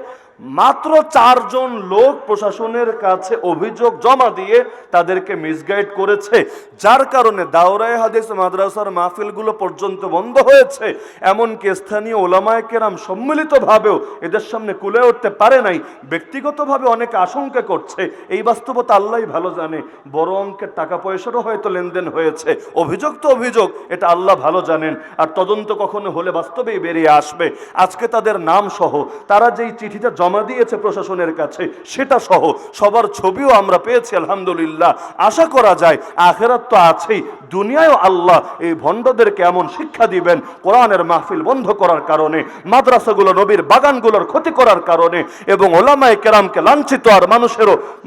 মাত্র 4 জন লোক প্রশাসনের কাছে অভিযোগ জমা দিয়ে তাদেরকে মিসগাইড করেছে, যার কারণে দাওরায়ে হাদিস মাদ্রাসার মাহফিলগুলো পর্যন্ত বন্ধ হয়েছে। এমনকি স্থানীয় ওলামায়ে কেরাম সম্মিলিতভাবেও এদের সামনে কুলে উঠতে পারে নাই। ব্যক্তিগতভাবে অনেকে আশঙ্কা করছে, এই বাস্তবতা আল্লাহই ভালো জানে, বড় অঙ্কের টাকা পয়সারও হয়তো লেনদেন হয়েছে। অভিযোগ তো অভিযোগ, এটা আল্লাহ ভালো জানেন, আর তদন্ত কখনো হলে বাস্তবেই বেরিয়ে আসবে। আজকে তাদের নাম সহ তারা যেই চিঠিটা জমা দিয়েছে প্রশাসনের কাছে সেটা সহ সবার ছবিও আমরা পেয়েছি আলহামদুলিল্লাহ। আশা করা যায় আখিরাত তো আছেই, দুনিয়ায়ও আল্লাহ এই ভণ্ডদেরকে এমন শিক্ষা দিবেন, কোরআনের মাহফিল বন্ধ করার কারণে, মাদ্রাসাগুলো নবীর বাগানগুলোর ক্ষতি করার কারণে, এবং ওলামায়ে কেরামকে লাঞ্ছিত আর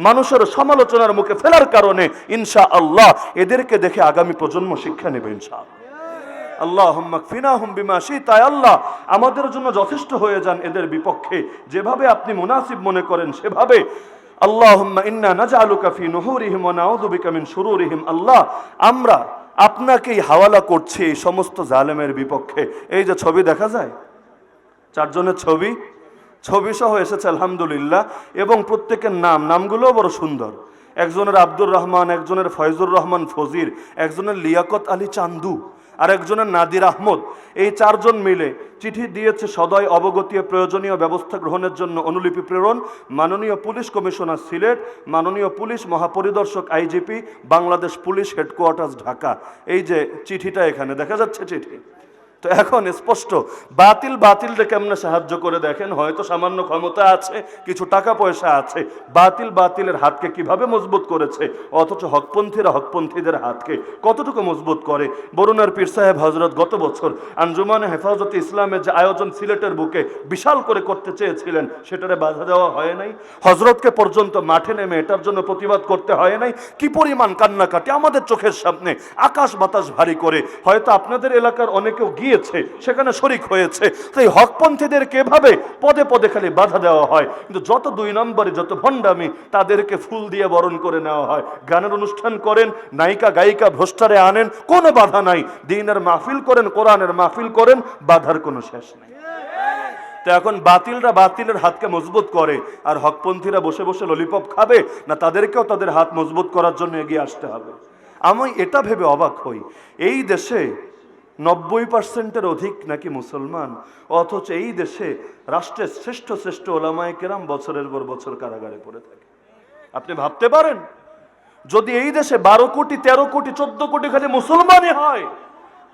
মানুষের সমালোচনার মুখে ফেলার কারণে ইনশাআল্লাহ এদেরকে দেখে আগামী প্রজন্ম শিক্ষা নেবে ইনশাআল্লাহ। আল্লাহুম্মা কফিনাহুম বিমা শিতা, আল্লাহ আমাদের জন্য যথেষ্ট হয়ে যান এদের বিপক্ষে, যেভাবে আপনি মুনাসিব মনে করেন সেভাবে। আল্লাহুম্মা ইন্না নাজআলুকা ফি নুহুরিহিম ওয়া নাউযু বিকা মিন শুরুরিহিম। আল্লাহ আমরা আপনাকেই হাওয়ালা করছি এই সমস্ত জালেমের বিপক্ষে। এই যে ছবি দেখা যায়, 4 জনের ছবি সহ এসেছে আলহামদুলিল্লাহ, এবং প্রত্যেকের নামগুলো বড় সুন্দর। একজনের আব্দুর রহমান, একজনের ফয়জুর রহমান ফজির, একজনের লিয়াকত আলী চান্দু, আর একজনের নাদির আহমদ। এই 4 জন মিলে চিঠি দিয়েছে সদয় অবগতি প্রয়োজনীয় ব্যবস্থা গ্রহণের জন্য অনুলিপি প্রেরণ মাননীয় পুলিশ কমিশনার সিলেট, মাননীয় পুলিশ মহাপরিদর্শক IGP, Bangladesh police headquarters Dhaka. এই যে চিঠিটা এখানে দেখা যাচ্ছে চিঠি। তো এখন স্পষ্ট বাতিলকে কেমনে সাহায্য করে দেখেন। হয়তো সামান্য ক্ষমতা আছে, কিছু টাকা পয়সা আছে, বাতিলের হাতকে কিভাবে মজবুত করেছে, অথচ হকপন্থীদের হাতকে কতটুকু মজবুত করে। বরুণার পীর সাহেব হজরত গত বছর আঞ্জুমানে হেফাজতে ইসলামের যে আয়োজন সিলেটের বুকে বিশাল করে করতে চেয়েছিলেন, সেটারে বাধা দেওয়া হয় নাই। হজরতকে পর্যন্ত মাঠে নেমে এটার জন্য প্রতিবাদ করতে হয় নাই। কি পরিমাণ কান্নাকাটি আমাদের চোখের সামনে, আকাশ বাতাস ভারী করে। হয়তো আপনাদের এলাকার অনেকেও গিয়েছে, সেখানে শরিক হয়েছে। তো এই হকপন্থীদেরকে এভাবে পদে পদে খালি বাধা দেওয়া হয়, কিন্তু যত 2 নম্বরে যত ভণ্ডামি তাদেরকে ফুল দিয়ে বরণ করে নেওয়া হয়। গানের অনুষ্ঠান করেন, নায়িকা গায়িকা ভ্রষ্টারে আনেন, কোনো বাধা নাই। দ্বীনের মাহফিল করেন, কোরআনের মাহফিল করেন, বাধার কোনো শেষ নেই। তো এখন বাতিলের হাতকে মজবুত করে, আর হকপন্থীরা বসে বসে ললিপপ খাবে না? তাদেরকেও তাদের হাত মজবুত করার জন্য এগিয়ে আসতে হবে। আমি এটা ভেবে অবাক হই, এই দেশে 90% অধিক নাকি মুসলমান, অথচ এই দেশে রাষ্ট্রের শ্রেষ্ঠ ওলামায়ে কেরাম বছরের পর বছর কারাগারে পড়ে থাকে। আপনি ভাবতে পারেন, যদি এই দেশে 12 কোটি 13 কোটি 14 কোটি খালি মুসলমানই হয়,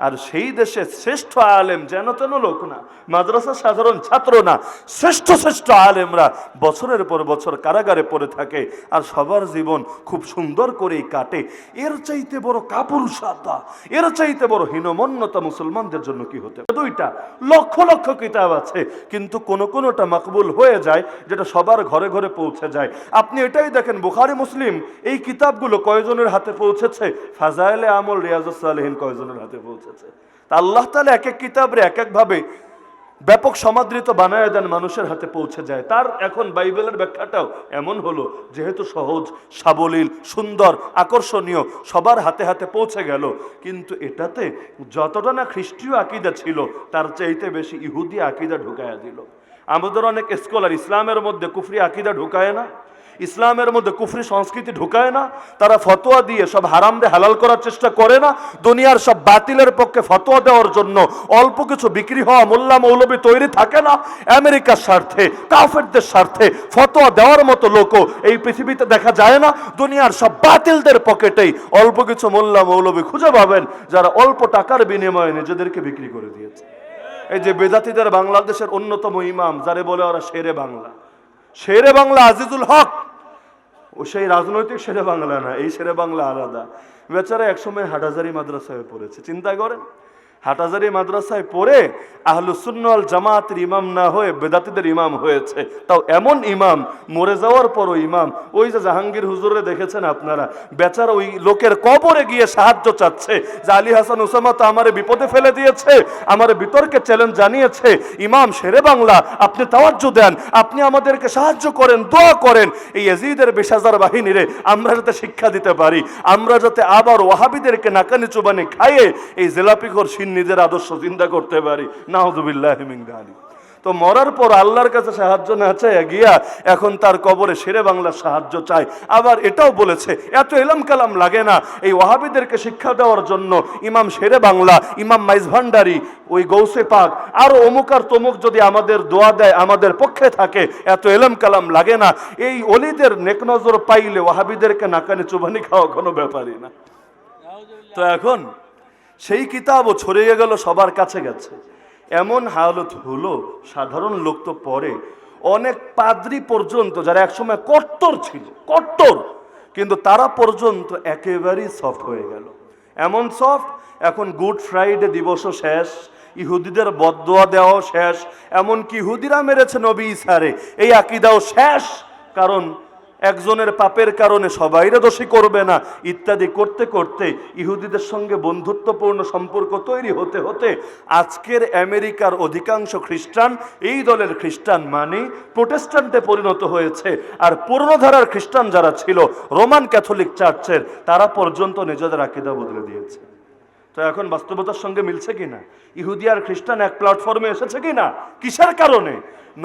আর সেই দেশে শ্রেষ্ঠ আলেম যেন তেন লোক না, মাদ্রাসা সাধারণ ছাত্র না, শ্রেষ্ঠ আলেমরা বছরের পর বছর কারাগারে পড়ে থাকে, আর সবার জীবন খুব সুন্দর করেই কাটে। এর চাইতে বড় কাপুরুষতা, এর চাইতে বড় হীনমন্যতা মুসলমানদের জন্য কি হতে পারে? 2টা লক্ষ কিতাব আছে, কিন্তু কোনোটা মাকবুল হয়ে যায়, যেটা সবার ঘরে ঘরে পৌঁছে যায়। আপনি এটাই দেখেন, বুখারী মুসলিম এই কিতাবগুলো কয়জনের হাতে পৌঁছেছে? ফাজাইলে আমল রিয়াজুস সালিহিন কয়জনের হাতে পৌঁছেছে? আল্লাহ তাআলা এক এক কিতাবরে এক এক ভাবে ব্যাপক সমাদৃত বানায় দেন, মানুষের হাতে পৌঁছে যায়। তার এখন বাইবেলের ব্যাখ্যাটাও এমন হলো, যেহেতু সহজ সাবলীল সুন্দর আকর্ষণীয়, সবার হাতে হাতে পৌঁছে গেল, কিন্তু এটাতে যতটা না খ্রিস্টীয় আকীদা ছিল, তার চাইতে বেশি ইহুদি আকীদা ঢুকায়া দিল। আমাদের অনেক স্কলার ইসলামের মধ্যে কুফরি আকীদা ঢুকায় না, ইসলামের মধ্যে কুফরি সংস্কৃতি ঢুকায় না, তারা ফতোয়া দিয়ে সব হারামদের হালাল করার চেষ্টা করে না, দুনিয়ার সব বাতিলের পক্ষে ফতোয়া দেওয়ার জন্য অল্প কিছু বিক্রি হওয়া মোল্লা মৌলবী তৈরি থাকে না, আমেরিকার স্বার্থে কাফেরদের স্বার্থে ফতোয়া দেওয়ার মতো লোকও এই পৃথিবীতে দেখা যায় না। দুনিয়ার সব বাতিলদের পকেটেই অল্প কিছু মোল্লা মৌলবী খুঁজে পাবেন যারা অল্প টাকার বিনিময়ে নিজেদেরকে বিক্রি করে দিয়েছে। এই যে বেদাতীদের বাংলাদেশের অন্যতম ইমাম, যারে বলে ওরা শেরে বাংলা, শেরে বাংলা আজিজুল হক, ও সেই রাজনৈতিক শেরে বাংলা না, এই শেরে বাংলা আলাদা। বেচারা একসময় হাটহাজারী মাদ্রাসায় পড়েছে, চিন্তা করেন, হাটহাজারী মাদ্রাসায় পড়ে আহলুস সুন্নাহ ওয়াল জামাতের ইমাম না হয়ে বেদাতীদের ইমাম হয়েছে। তাও এমন ইমাম, মরে যাওয়ার পরও ইমাম। ওই যে জাহাঙ্গীর হুজুরে দেখেছেন আপনারা, বেচারা ওই লোকের কবরে গিয়ে সাহায্য চাচ্ছে যে আলী হাসান উসামা তো আমারে বিপদে ফেলে দিয়েছে, আমারে বিতর্কে চ্যালেঞ্জ জানিয়েছে, ইমাম শেরে বাংলা, আপনি তাওয়াজ্জু দেন, আপনি আমাদেরকে সাহায্য করেন, দোয়া করেন, এই ইয়াজিদের 20,000 বাহিনীরে আমরা যাতে শিক্ষা দিতে পারি, আমরা যাতে আবার ওয়াহাবিদেরকে নাকানি চুবানি খাইয়ে এই জেলাপিখোর নিজের আদর্শ চিন্তা করতে পারি। নাউযুবিল্লাহি মিন যালিক। তো মরার পর আল্লাহর কাছে সাহায্য না চায় গিয়া এখন তার কবরে শেরে বাংলার সাহায্য চায়। আবার এটাও বলেছে এত ইলম কালাম লাগে না, এই ওয়াহাবিদেরকে শিক্ষা দেওয়ার জন্য ইমাম শেরে বাংলা, ইমাম মাইজ ভান্ডারি, ওই গৌসে পাক, আরো অমুক আর তমুক যদি আমাদের দোয়া দেয়, আমাদের পক্ষে থাকে, এত ইলম কালাম লাগে না। এই অলিদের নেক নজর পাইলে ওয়াহাবিদেরকে নাকানি চুবানি খাওয়া কোনো ব্যাপারই না। তো এখন সেই কিতাবও ছড়িয়ে গেল, সবার কাছে গেছে। এমন হালত হলো, সাধারণ লোক তো পড়ে, অনেক পাদ্রী পর্যন্ত যারা একসময় কট্টর ছিল, কট্টর, কিন্তু তারা পর্যন্ত একেবারেই সফট হয়ে গেল। এমন সফট, এখন গুড ফ্রাইডে দিবসও শেষ, ইহুদিদের বদদোয়া দেওয়াও শেষ, এমনকি ইহুদিরা মেরেছে নবী ঈসারে, এই আকীদাও শেষ। কারণ একজনের পাপের কারণে সবাইরে দোষী করবে না ইত্যাদি করতে করতে ইহুদিদের সঙ্গে বন্ধুত্বপূর্ণ সম্পর্ক তৈরি হতে হতে আজকের আমেরিকার অধিকাংশ খ্রিস্টান এই দলের খ্রিস্টান মানে প্রোটেস্ট্যান্টে পরিণত হয়েছে। আর পুরনোধারার খ্রিস্টান যারা ছিল রোমান ক্যাথলিক চার্চের, তারা পর্যন্ত নিজেদের আকীদা বদলে দিয়েছে। তো এখন বাস্তবতার সঙ্গে মিলছে কিনা? ইহুদি আর খ্রিস্টান এক প্ল্যাটফর্মে এসেছে কিনা? কিসের কারণে?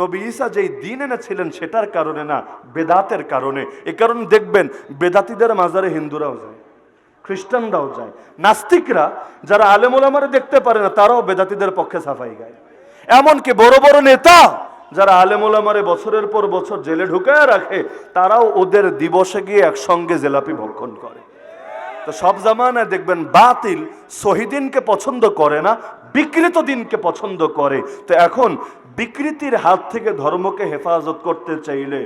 নবী ঈসা যেই দিন এনেছিলেন সেটার কারণে না, বেদাতের কারণে। এ কারণে দেখবেন বেদাতীদের মাজারে হিন্দুরাও যায়, খ্রিস্টানরাও যায়, নাস্তিকরা যারা আলেম ওলামারে দেখতে পারে না তারাও বেদাতীদের পক্ষে সাফাই গায়। এমনকি বড় বড় নেতা যারা আলেম ওলামারে বছরের পর বছর জেলে ঢুকায় রাখে, তারাও ওদের দিবসে গিয়ে একসঙ্গে জেলাপি ভক্ষণ করে। তো সব জামানায় দেখবেন বাতিল শহীদিনকে পছন্দ করে না, বিকৃত দিনকে পছন্দ করে। তো এখন বিকৃতির হাত থেকে ধর্মকে হেফাজত করতে চাইলে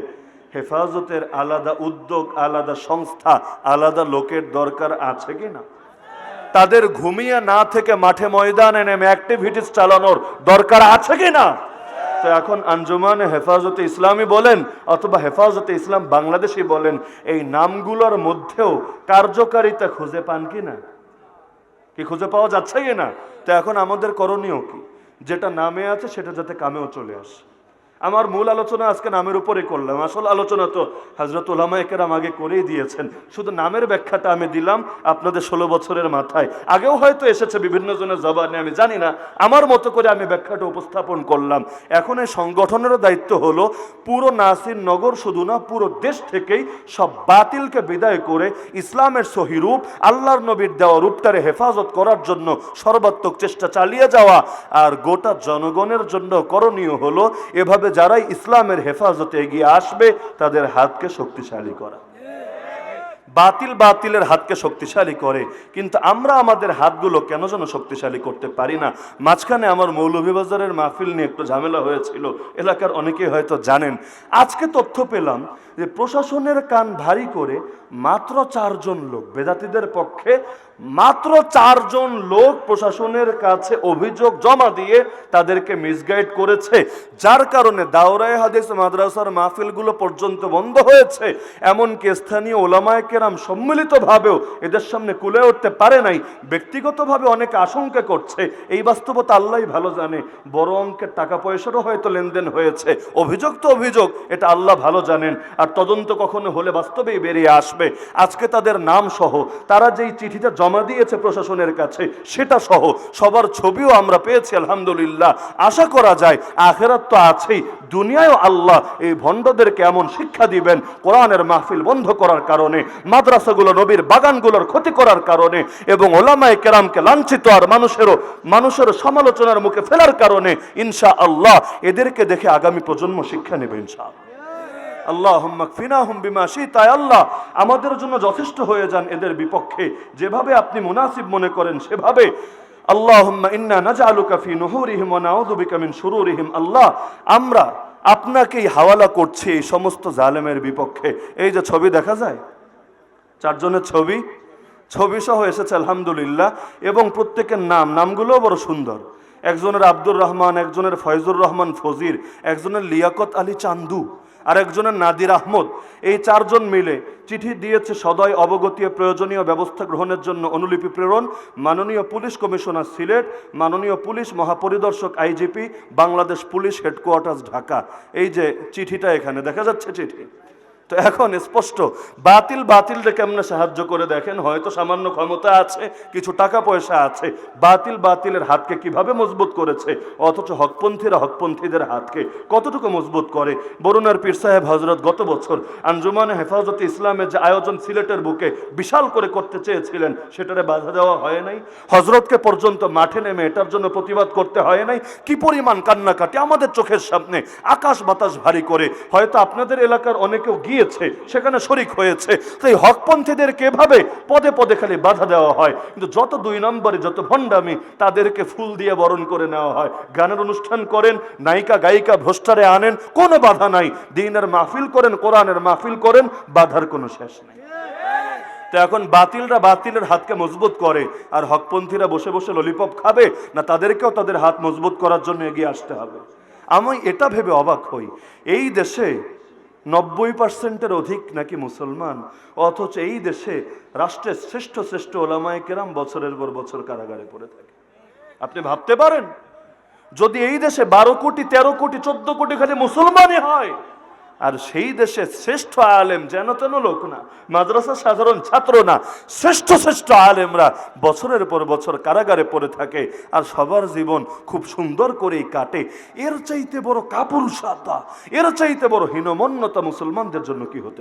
হেফাজতের আলাদা উদ্যোগ, আলাদা সংস্থা, আলাদা লোকের দরকার আছে কিনা? তাদের ঘুমিয়ে না থেকে মাঠে ময়দানে নেমে অ্যাক্টিভিটিস চালানোর দরকার আছে কিনা? তো এখন আঞ্জুমানে হেফাজতে ইসলামী বলেন অথবা হেফাজতে ইসলাম বাংলাদেশি বলেন, এই নামগুলোর মধ্যেও কার্যকারিতা খুঁজে পান কিনা? কি খুঁজে পাওয়া যাচ্ছে কিনা? তো এখন আমাদের করণীয় কি? যেটা নামে আছে সেটা যাতে কামেও চলে আসে। আমার মূল আলোচনা আজকে নামের উপরে করলাম, আসল আলোচনা তো হযরত উলামায়ে কেরাম আগে করেই দিয়েছেন, শুধু নামের ব্যাখ্যাটা আমি দিলাম আপনাদের 16 বছরের মাথায়। আগেও হয়তো এসেছে বিভিন্ন জনের জবানে, আমি জানি না, আমার মতো করে আমি ব্যাখ্যাটা উপস্থাপন করলাম। এখন এই সংগঠনেরও দায়িত্ব হলো পুরো নাসির নগর শুধু না, পুরো দেশ থেকেই সব বাতিলকে বিদায় করে ইসলামের সহি রূপ, আল্লাহর নবীর দেওয়া রূপটারে হেফাজত করার জন্য সর্বাত্মক চেষ্টা চালিয়ে যাওয়া। আর গোটা জনগণের জন্য করণীয় হলো এভাবে যারাই ইসলামের হেফাজতে এগিয়ে আসবে তাদের হাতকে শক্তিশালী করা। বাতিল বাতিলের হাতকে শক্তিশালী করে, কিন্তু আমরা আমাদের হাতগুলো কেন যেন শক্তিশালী করতে পারি না। মাঝখানে আমার মৌলভীবাজারের মাহফিল নিয়ে একটু ঝামেলা হয়েছিল, এলাকার অনেকেই হয়তো জানেন। আজকে তথ্য পেলাম যে প্রশাসনের কান ভারী করে মাত্র 4 জন লোক, বেদাতীদের পক্ষে মাত্র 4 জন লোক প্রশাসনের কাছে অভিযোগ জমা দিয়ে তাদেরকে মিসগাইড করেছে, যার কারণে দাওরায়ে হাদিস মাদ্রাসার মাহফিলগুলো পর্যন্ত বন্ধ হয়েছে। এমনকি স্থানীয় ওলামায়ে কেরাম সম্মিলিতভাবেও এদের সামনে কুলে উঠতে পারে নাই। ব্যক্তিগতভাবে অনেকে আশঙ্কা করছে, এই বাস্তবতা আল্লাহই ভালো জানে, বড় অঙ্কের টাকা পয়সারও হয়তো লেনদেন হয়েছে। অভিযোগ তো অভিযোগ, এটা আল্লাহ ভালো জানেন, আর তদন্ত কখনো হলে বাস্তবেই বেরিয়ে আসবে। আজকে তাদের নাম সহ তারা যেই চিঠিটা জমা জমা দিয়েছে প্রশাসনের কাছে সেটা সহ সবার ছবিও আমরা পেয়েছি আলহামদুলিল্লাহ। আশা করা যায় আখিরাত তো আছেই, দুনিয়ায়ও আল্লাহ এই ভণ্ডদেরকে এমন শিক্ষা দিবেন, কোরআনের মাহফিল বন্ধ করার কারণে, মাদ্রাসাগুলো নবীর বাগানগুলোর ক্ষতি করার কারণে এবং ওলামায়ে কেরামকে লাঞ্ছিত আর মানুষের সমালোচনার মুখে ফেলার কারণে ইনশাআল্লাহ এদেরকে দেখে আগামী প্রজন্ম শিক্ষা নেবে ইনশাআল্লাহ। আল্লাহুম্মা কফিনাহুম বিমা শিতা, আল্লাহ আমাদের জন্য যথেষ্ট হয়ে যান এদের বিপক্ষে, যেভাবে আপনি মুনাসিব মনে করেন সেভাবে। আল্লাহুম্মা ইন্না নাজআলুকা ফি নুহুরিহিম ওয়া নাউযু বিকা মিন শুরুরিহিম। আল্লাহ আমরা আপনাকেই হাওয়ালা করছি এই সমস্ত জালেমের বিপক্ষে। এই যে ছবি দেখা যায়, চারজনের ছবি সহ এসেছে আলহামদুলিল্লাহ, এবং প্রত্যেকের নামগুলো বড় সুন্দর। একজনের আব্দুর রহমান, একজনের ফয়জুর রহমান ফজির, একজনের লিয়াকত আলী চান্দু, আর একজনের নাদির আহমদ। এই চারজন মিলে চিঠি দিয়েছে সদয় অবগতি প্রয়োজনীয় ব্যবস্থা গ্রহণের জন্য অনুলিপি প্রেরণ মাননীয় পুলিশ কমিশনার সিলেট, মাননীয় পুলিশ মহাপরিদর্শক IGP, Bangladesh police headquarters Dhaka. এই যে চিঠিটা এখানে দেখা যাচ্ছে চিঠি। তো এখন স্পষ্ট বাতিলকে কেমনে সাহায্য করে দেখেন। হয়তো সামান্য ক্ষমতা আছে, কিছু টাকা পয়সা আছে, বাতিলের হাতকে কিভাবে মজবুত করেছে, অথচ হকপন্থীদের হাতকে কতটুকু মজবুত করে। বরুণার পীর সাহেব হজরত গত বছর আঞ্জুমানে হেফাজতে ইসলামের যে আয়োজন সিলেটের বুকে বিশাল করে করতে চেয়েছিলেন, সেটারে বাধা দেওয়া হয় নাই। হজরতকে পর্যন্ত মাঠে নেমে এটার জন্য প্রতিবাদ করতে হয় নাই। কি পরিমাণ কান্নাকাটি আমাদের চোখের সামনে, আকাশ বাতাস ভারী করে। হয়তো আপনাদের এলাকার অনেকেও সেখানে শরিক হয়েছে। তো এই হকপন্থীদেরকে এভাবে পদে পদে খালি বাধা দেওয়া হয়, কিন্তু যত দুই নম্বরে যত ভণ্ডামি তাদেরকে ফুল দিয়ে বরণ করে নেওয়া হয়। গানের অনুষ্ঠান করেন, নায়িকা গায়িকা ভ্রষ্টারে আনেন, কোনো বাধা নাই। দ্বীনের মাহফিল করেন, কোরআনের মাহফিল করেন, বাধার কোনো শেষ নেই। তো এখন বাতিলের হাতকে মজবুত করে, আর হকপন্থীরা বসে বসে ললিপপ খাবে না? তাদেরকেও তাদের হাত মজবুত করার জন্য এগিয়ে আসতে হবে। আমি এটা ভেবে অবাক হই, এই দেশে 90% অধিক নাকি মুসলমান, অথচ এই দেশে রাষ্ট্রের শ্রেষ্ঠ ওলামায়ে কেরাম বছরের পর বছর কারাগারে পড়ে থাকে। আপনি ভাবতে পারেন যদি এই দেশে 12 কোটি 13 কোটি 14 কোটি খালি মুসলমানই হয়, আর সেই দেশে শ্রেষ্ঠ আলেম যেন তেন লোক না, মাদ্রাসার সাধারণ ছাত্র না, শ্রেষ্ঠ আলেমরা বছরের পর বছর কারাগারে পড়ে থাকে, আর সবার জীবন খুব সুন্দর করেই কাটে। এর চাইতে বড় কাপুরুষতা, এর চাইতে বড় হীনমন্যতা মুসলমানদের জন্য কি হতে